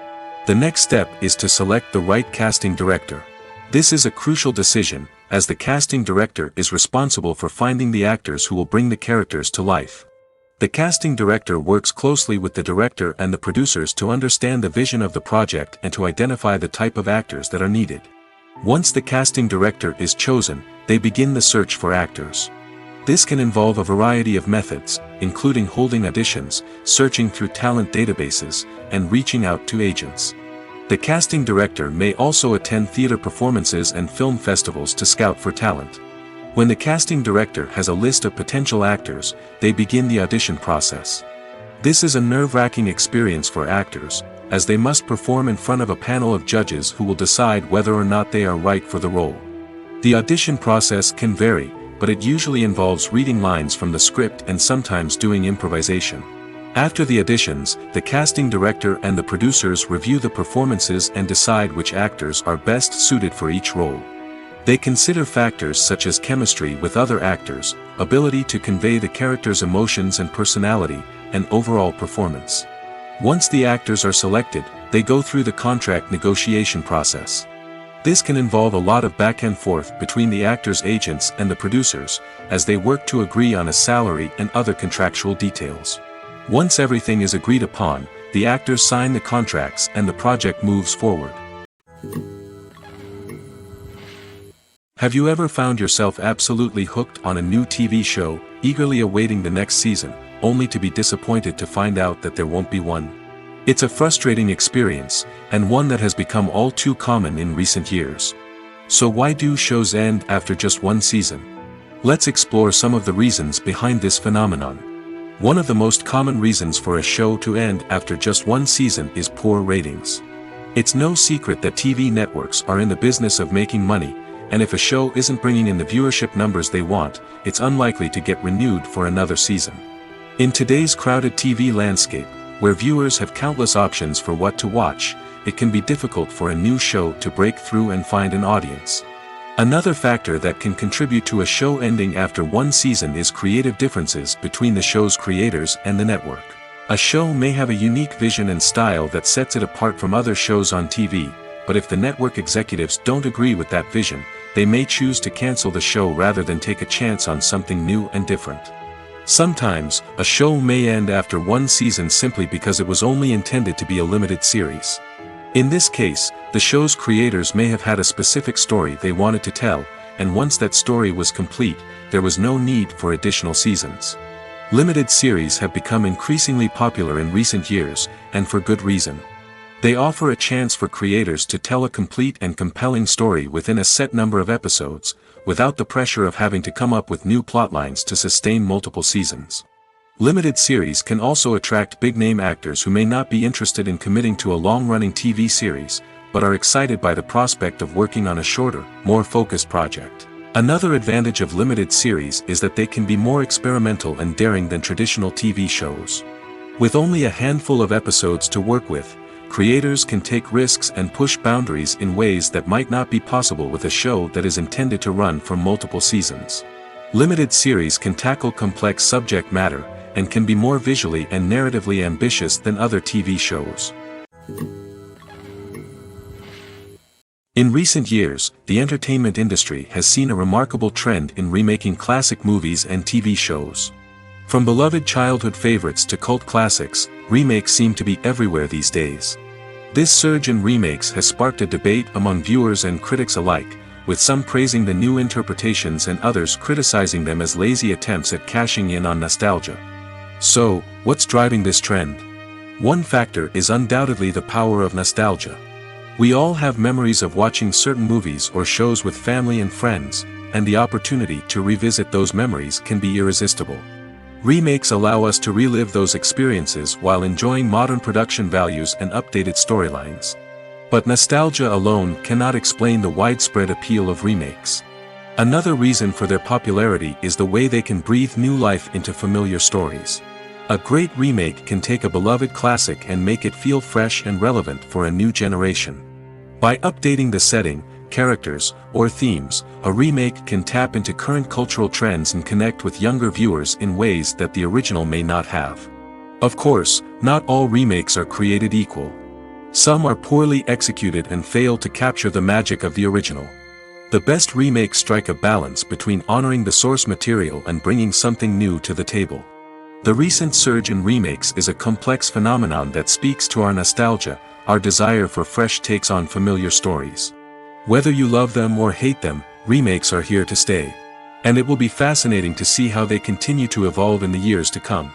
The next step is to select the right casting director. This is a crucial decision, as the casting director is responsible for finding the actors who will bring the characters to life. The casting director works closely with the director and the producers to understand the vision of the project and to identify the type of actors that are needed. Once the casting director is chosen, they begin the search for actors. This can involve a variety of methods, including holding auditions, searching through talent databases, and reaching out to agents. The casting director may also attend theater performances and film festivals to scout for talent. When the casting director has a list of potential actors, they begin the audition process. This is a nerve-wracking experience for actors, as they must perform in front of a panel of judges who will decide whether or not they are right for the role. The audition process can vary, but it usually involves reading lines from the script and sometimes doing improvisation. After the auditions, the casting director and the producers review the performances and decide which actors are best suited for each role. They consider factors such as chemistry with other actors, ability to convey the character's emotions and personality, and overall performance. Once the actors are selected, they go through the contract negotiation process. This can involve a lot of back and forth between the actors' agents and the producers, as they work to agree on a salary and other contractual details. Once everything is agreed upon, the actors sign the contracts and the project moves forward. Have you ever found yourself absolutely hooked on a new TV show, eagerly awaiting the next season, only to be disappointed to find out that there won't be one? It's a frustrating experience, and one that has become all too common in recent years. So why do shows end after just one season? Let's explore some of the reasons behind this phenomenon. One of the most common reasons for a show to end after just one season is poor ratings. It's no secret that TV networks are in the business of making money, and if a show isn't bringing in the viewership numbers they want, it's unlikely to get renewed for another season. In today's crowded TV landscape, where viewers have countless options for what to watch, it can be difficult for a new show to break through and find an audience. Another factor that can contribute to a show ending after one season is creative differences between the show's creators and the network. A show may have a unique vision and style that sets it apart from other shows on TV, but if the network executives don't agree with that vision, they may choose to cancel the show rather than take a chance on something new and different. Sometimes, a show may end after one season simply because it was only intended to be a limited series. In this case, the show's creators may have had a specific story they wanted to tell, and once that story was complete, there was no need for additional seasons. Limited series have become increasingly popular in recent years, and for good reason. They offer a chance for creators to tell a complete and compelling story within a set number of episodes, without the pressure of having to come up with new plotlines to sustain multiple seasons. Limited series can also attract big-name actors who may not be interested in committing to a long-running TV series, but are excited by the prospect of working on a shorter, more focused project. Another advantage of limited series is that they can be more experimental and daring than traditional TV shows. With only a handful of episodes to work with, creators can take risks and push boundaries in ways that might not be possible with a show that is intended to run for multiple seasons. Limited series can tackle complex subject matter, and can be more visually and narratively ambitious than other TV shows. In recent years, the entertainment industry has seen a remarkable trend in remaking classic movies and TV shows. From beloved childhood favorites to cult classics, remakes seem to be everywhere these days. This surge in remakes has sparked a debate among viewers and critics alike, with some praising the new interpretations and others criticizing them as lazy attempts at cashing in on nostalgia. So, what's driving this trend? One factor is undoubtedly the power of nostalgia. We all have memories of watching certain movies or shows with family and friends, and the opportunity to revisit those memories can be irresistible. Remakes allow us to relive those experiences while enjoying modern production values and updated storylines. But nostalgia alone cannot explain the widespread appeal of remakes. Another reason for their popularity is the way they can breathe new life into familiar stories. A great remake can take a beloved classic and make it feel fresh and relevant for a new generation. By updating the setting, characters, or themes, a remake can tap into current cultural trends and connect with younger viewers in ways that the original may not have. Of course, not all remakes are created equal. Some are poorly executed and fail to capture the magic of the original. The best remakes strike a balance between honoring the source material and bringing something new to the table. The recent surge in remakes is a complex phenomenon that speaks to our nostalgia, our desire for fresh takes on familiar stories. Whether you love them or hate them, remakes are here to stay. And it will be fascinating to see how they continue to evolve in the years to come.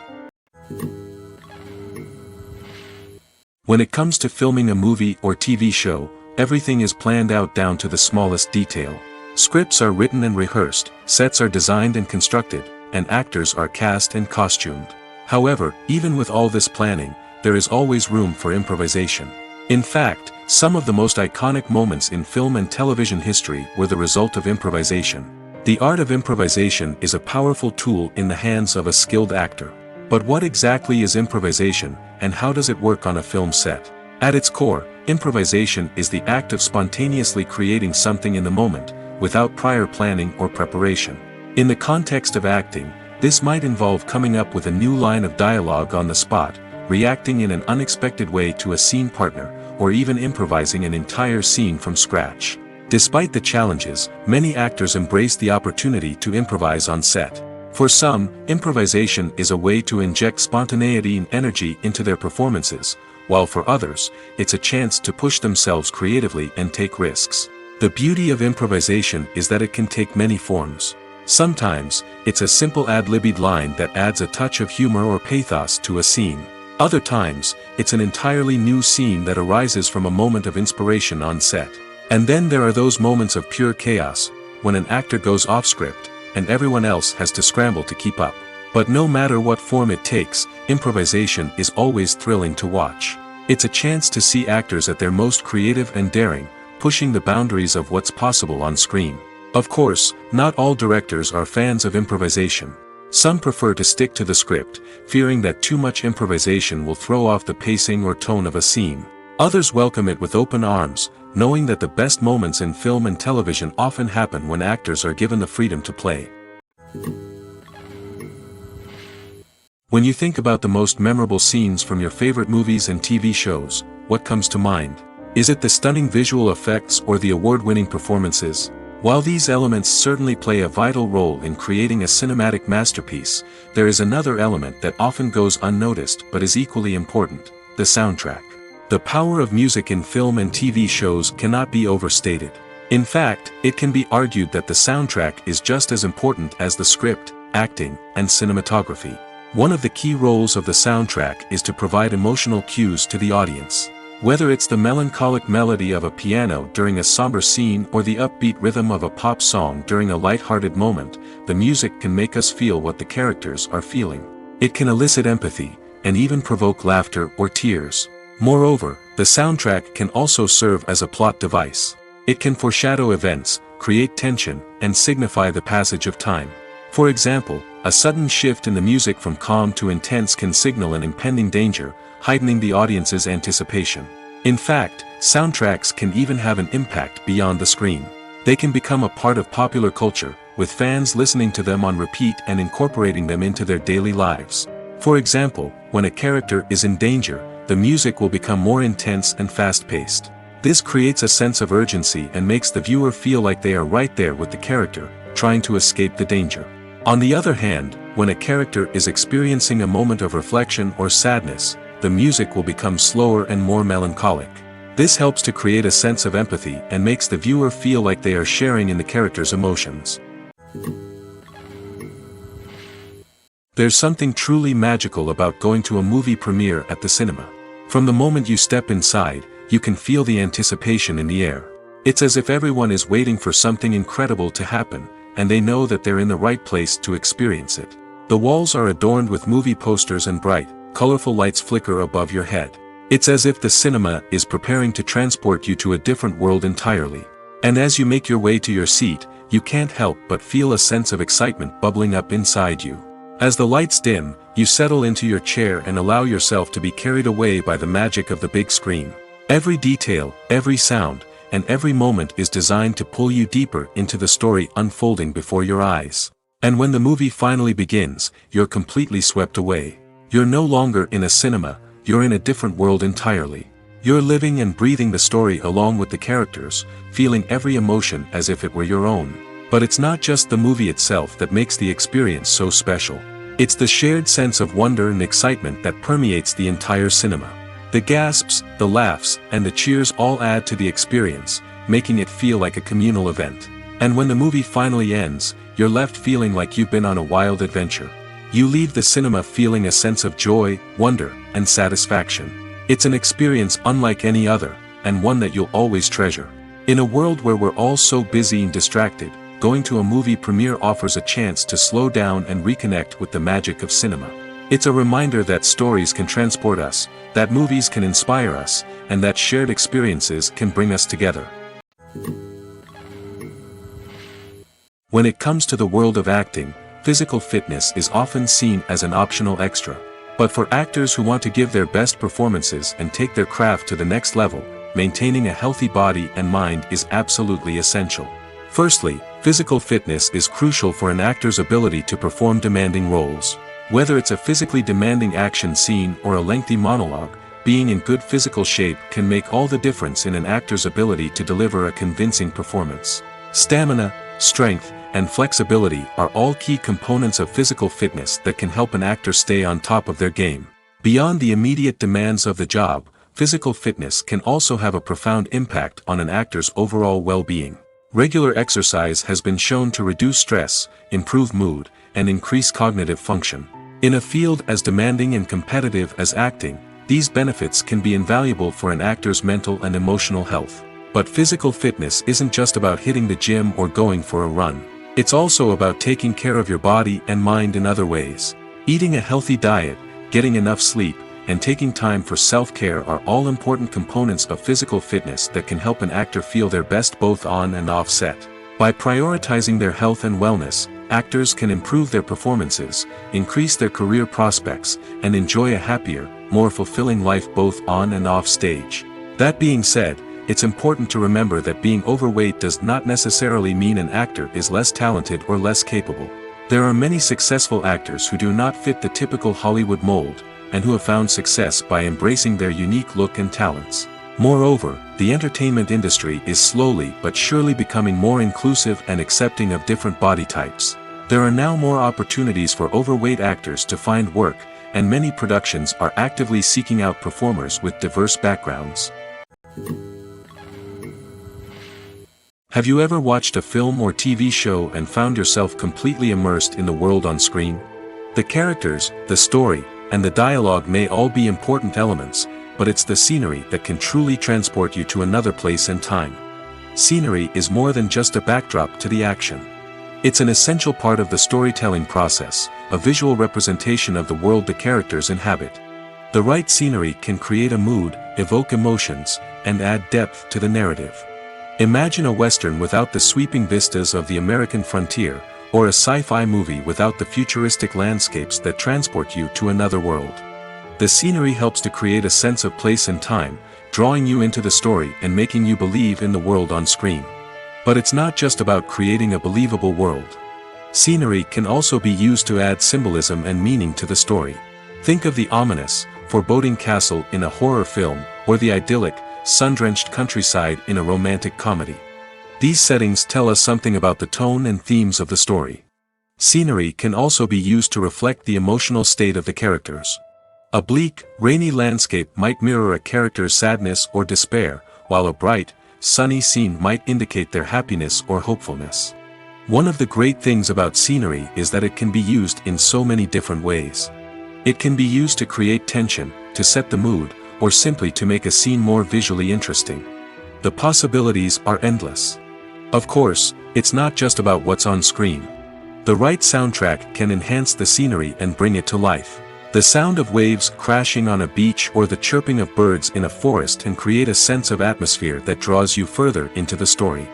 When it comes to filming a movie or TV show, everything is planned out down to the smallest detail. Scripts are written and rehearsed, sets are designed and constructed, and actors are cast and costumed. However, even with all this planning, there is always room for improvisation. In fact, some of the most iconic moments in film and television history were the result of improvisation. The art of improvisation is a powerful tool in the hands of a skilled actor. But what exactly is improvisation, and how does it work on a film set? At its core, improvisation is the act of spontaneously creating something in the moment, without prior planning or preparation. In the context of acting, this might involve coming up with a new line of dialogue on the spot, reacting in an unexpected way to a scene partner, or even improvising an entire scene from scratch. Despite the challenges, many actors embrace the opportunity to improvise on set. For some, improvisation is a way to inject spontaneity and energy into their performances, while for others, it's a chance to push themselves creatively and take risks. The beauty of improvisation is that it can take many forms. Sometimes, it's a simple ad-libbed line that adds a touch of humor or pathos to a scene. Other times, it's an entirely new scene that arises from a moment of inspiration on set. And then there are those moments of pure chaos, when an actor goes off script, and everyone else has to scramble to keep up. But no matter what form it takes, improvisation is always thrilling to watch. It's a chance to see actors at their most creative and daring, pushing the boundaries of what's possible on screen. Of course, not all directors are fans of improvisation. Some prefer to stick to the script, fearing that too much improvisation will throw off the pacing or tone of a scene. Others welcome it with open arms, knowing that the best moments in film and television often happen when actors are given the freedom to play. When you think about the most memorable scenes from your favorite movies and TV shows, what comes to mind? Is it the stunning visual effects or the award-winning performances? While these elements certainly play a vital role in creating a cinematic masterpiece, there is another element that often goes unnoticed but is equally important: the soundtrack. The power of music in film and TV shows cannot be overstated. In fact, it can be argued that the soundtrack is just as important as the script, acting, and cinematography. One of the key roles of the soundtrack is to provide emotional cues to the audience. Whether it's the melancholic melody of a piano during a somber scene or the upbeat rhythm of a pop song during a light-hearted moment, the music can make us feel what the characters are feeling. It can elicit empathy, and even provoke laughter or tears. Moreover, the soundtrack can also serve as a plot device. It can foreshadow events, create tension, and signify the passage of time. For example, a sudden shift in the music from calm to intense can signal an impending danger, heightening the audience's anticipation. In fact, soundtracks can even have an impact beyond the screen. They can become a part of popular culture, with fans listening to them on repeat and incorporating them into their daily lives. For example, when a character is in danger, the music will become more intense and fast-paced. This creates a sense of urgency and makes the viewer feel like they are right there with the character, trying to escape the danger. On the other hand, when a character is experiencing a moment of reflection or sadness, the music will become slower and more melancholic. This helps to create a sense of empathy and makes the viewer feel like they are sharing in the character's emotions. There's something truly magical about going to a movie premiere at the cinema. From the moment you step inside, you can feel the anticipation in the air. It's as if everyone is waiting for something incredible to happen, and they know that they're in the right place to experience it. The walls are adorned with movie posters and bright, colorful lights flicker above your head. It's as if the cinema is preparing to transport you to a different world entirely. And as you make your way to your seat, you can't help but feel a sense of excitement bubbling up inside you. As the lights dim, you settle into your chair and allow yourself to be carried away by the magic of the big screen. Every detail, every sound, and every moment is designed to pull you deeper into the story unfolding before your eyes. And when the movie finally begins, you're completely swept away. You're no longer in a cinema, you're in a different world entirely. You're living and breathing the story along with the characters, feeling every emotion as if it were your own. But it's not just the movie itself that makes the experience so special. It's the shared sense of wonder and excitement that permeates the entire cinema. The gasps, the laughs, and the cheers all add to the experience, making it feel like a communal event. And when the movie finally ends, you're left feeling like you've been on a wild adventure. You leave the cinema feeling a sense of joy, wonder, and satisfaction. It's an experience unlike any other, and one that you'll always treasure. In a world where we're all so busy and distracted, going to a movie premiere offers a chance to slow down and reconnect with the magic of cinema. It's a reminder that stories can transport us, that movies can inspire us, and that shared experiences can bring us together. When it comes to the world of acting, physical fitness is often seen as an optional extra. But for actors who want to give their best performances and take their craft to the next level, maintaining a healthy body and mind is absolutely essential. Firstly, physical fitness is crucial for an actor's ability to perform demanding roles. Whether it's a physically demanding action scene or a lengthy monologue, being in good physical shape can make all the difference in an actor's ability to deliver a convincing performance. Stamina, strength, and flexibility are all key components of physical fitness that can help an actor stay on top of their game. Beyond the immediate demands of the job, physical fitness can also have a profound impact on an actor's overall well-being. Regular exercise has been shown to reduce stress, improve mood, and increase cognitive function. In a field as demanding and competitive as acting, these benefits can be invaluable for an actor's mental and emotional health. But physical fitness isn't just about hitting the gym or going for a run. It's also about taking care of your body and mind in other ways. Eating a healthy diet, getting enough sleep, and taking time for self-care are all important components of physical fitness that can help an actor feel their best both on and off set. By prioritizing their health and wellness, actors can improve their performances, increase their career prospects, and enjoy a happier, more fulfilling life both on and off stage. That being said, it's important to remember that being overweight does not necessarily mean an actor is less talented or less capable. There are many successful actors who do not fit the typical Hollywood mold, and who have found success by embracing their unique look and talents. Moreover, the entertainment industry is slowly but surely becoming more inclusive and accepting of different body types. There are now more opportunities for overweight actors to find work, and many productions are actively seeking out performers with diverse backgrounds. Have you ever watched a film or TV show and found yourself completely immersed in the world on screen? The characters, the story, and the dialogue may all be important elements, but it's the scenery that can truly transport you to another place and time. Scenery is more than just a backdrop to the action. It's an essential part of the storytelling process, a visual representation of the world the characters inhabit. The right scenery can create a mood, evoke emotions, and add depth to the narrative. Imagine a Western without the sweeping vistas of the American frontier, or a sci-fi movie without the futuristic landscapes that transport you to another world. The scenery helps to create a sense of place and time, drawing you into the story and making you believe in the world on screen. But it's not just about creating a believable world. Scenery can also be used to add symbolism and meaning to the story. Think of the ominous, foreboding castle in a horror film, or the idyllic, sun-drenched countryside in a romantic comedy. These settings tell us something about the tone and themes of the story. Scenery can also be used to reflect the emotional state of the characters. A bleak, rainy landscape might mirror a character's sadness or despair, while a bright, sunny scene might indicate their happiness or hopefulness. One of the great things about scenery is that it can be used in so many different ways. It can be used to create tension, to set the mood, or simply to make a scene more visually interesting. The possibilities are endless. Of course, it's not just about what's on screen. The right soundtrack can enhance the scenery and bring it to life. The sound of waves crashing on a beach or the chirping of birds in a forest can create a sense of atmosphere that draws you further into the story.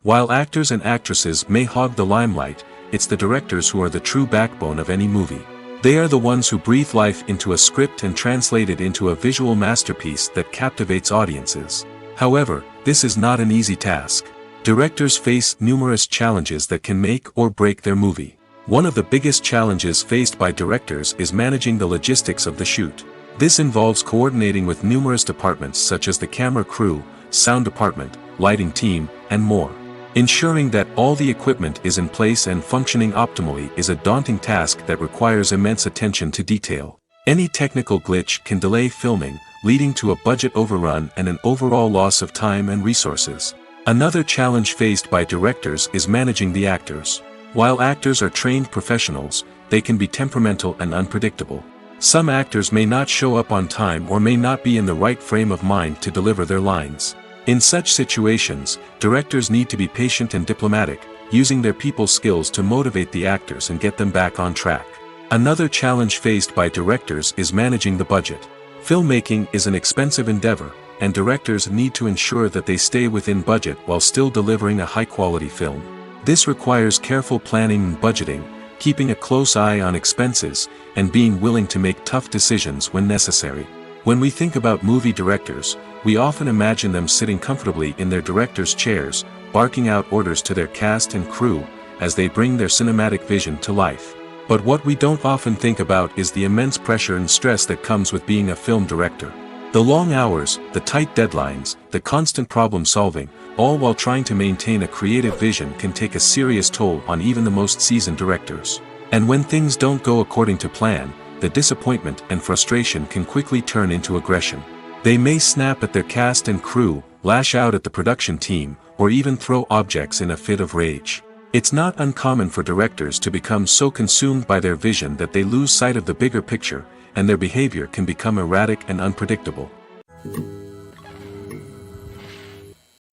While actors and actresses may hog the limelight, it's the directors who are the true backbone of any movie. They are the ones who breathe life into a script and translate it into a visual masterpiece that captivates audiences. However, this is not an easy task. Directors face numerous challenges that can make or break their movie. One of the biggest challenges faced by directors is managing the logistics of the shoot. This involves coordinating with numerous departments such as the camera crew, sound department, lighting team, and more. Ensuring that all the equipment is in place and functioning optimally is a daunting task that requires immense attention to detail. Any technical glitch can delay filming, leading to a budget overrun and an overall loss of time and resources. Another challenge faced by directors is managing the actors. While actors are trained professionals, they can be temperamental and unpredictable. Some actors may not show up on time or may not be in the right frame of mind to deliver their lines. In such situations, directors need to be patient and diplomatic, using their people skills to motivate the actors and get them back on track. Another challenge faced by directors is managing the budget. Filmmaking is an expensive endeavor, and directors need to ensure that they stay within budget while still delivering a high-quality film. This requires careful planning and budgeting, keeping a close eye on expenses, and being willing to make tough decisions when necessary. When we think about movie directors, we often imagine them sitting comfortably in their director's chairs, barking out orders to their cast and crew, as they bring their cinematic vision to life. But what we don't often think about is the immense pressure and stress that comes with being a film director. The long hours, the tight deadlines, the constant problem solving, all while trying to maintain a creative vision can take a serious toll on even the most seasoned directors. And when things don't go according to plan, the disappointment and frustration can quickly turn into aggression. They may snap at their cast and crew, lash out at the production team, or even throw objects in a fit of rage. It's not uncommon for directors to become so consumed by their vision that they lose sight of the bigger picture, and their behavior can become erratic and unpredictable.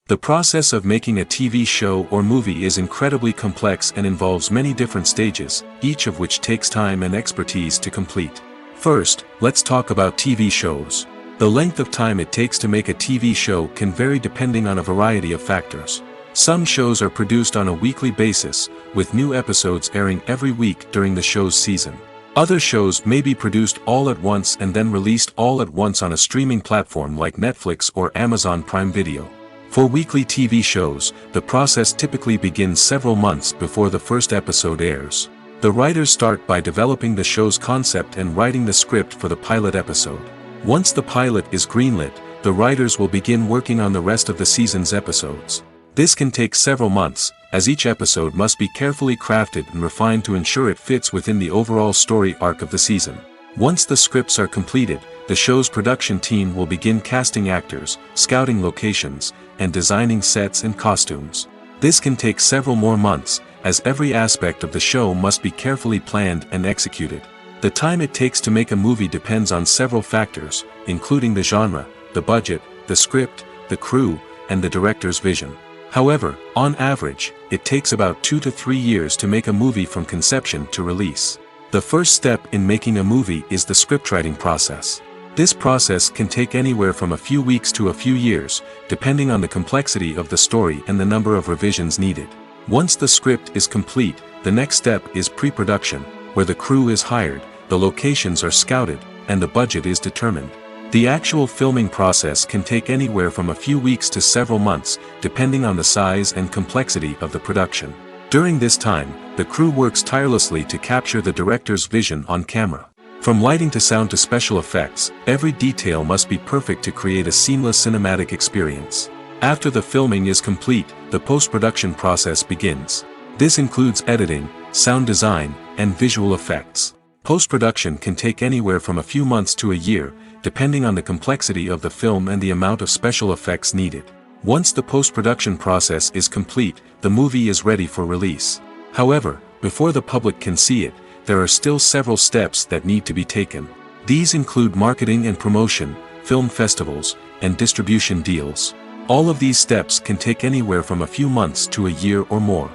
The process of making a TV show or movie is incredibly complex and involves many different stages, each of which takes time and expertise to complete. First, let's talk about TV shows. The length of time it takes to make a TV show can vary depending on a variety of factors. Some shows are produced on a weekly basis, with new episodes airing every week during the show's season. Other shows may be produced all at once and then released all at once on a streaming platform like Netflix or Amazon Prime Video. For weekly TV shows, the process typically begins several months before the first episode airs. The writers start by developing the show's concept and writing the script for the pilot episode. Once the pilot is greenlit, the writers will begin working on the rest of the season's episodes. This can take several months, as each episode must be carefully crafted and refined to ensure it fits within the overall story arc of the season. Once the scripts are completed, the show's production team will begin casting actors, scouting locations, and designing sets and costumes. This can take several more months, as every aspect of the show must be carefully planned and executed. The time it takes to make a movie depends on several factors, including the genre, the budget, the script, the crew, and the director's vision. However, on average, it takes about 2 to 3 years to make a movie from conception to release. The first step in making a movie is the scriptwriting process. This process can take anywhere from a few weeks to a few years, depending on the complexity of the story and the number of revisions needed. Once the script is complete, the next step is pre-production, where the crew is hired, the locations are scouted, and the budget is determined. The actual filming process can take anywhere from a few weeks to several months, depending on the size and complexity of the production. During this time, the crew works tirelessly to capture the director's vision on camera. From lighting to sound to special effects, every detail must be perfect to create a seamless cinematic experience. After the filming is complete, the post-production process begins. This includes editing, sound design, and visual effects. Post-production can take anywhere from a few months to a year, depending on the complexity of the film and the amount of special effects needed. Once the post-production process is complete, the movie is ready for release. However, before the public can see it, there are still several steps that need to be taken. These include marketing and promotion, film festivals, and distribution deals. All of these steps can take anywhere from a few months to a year or more.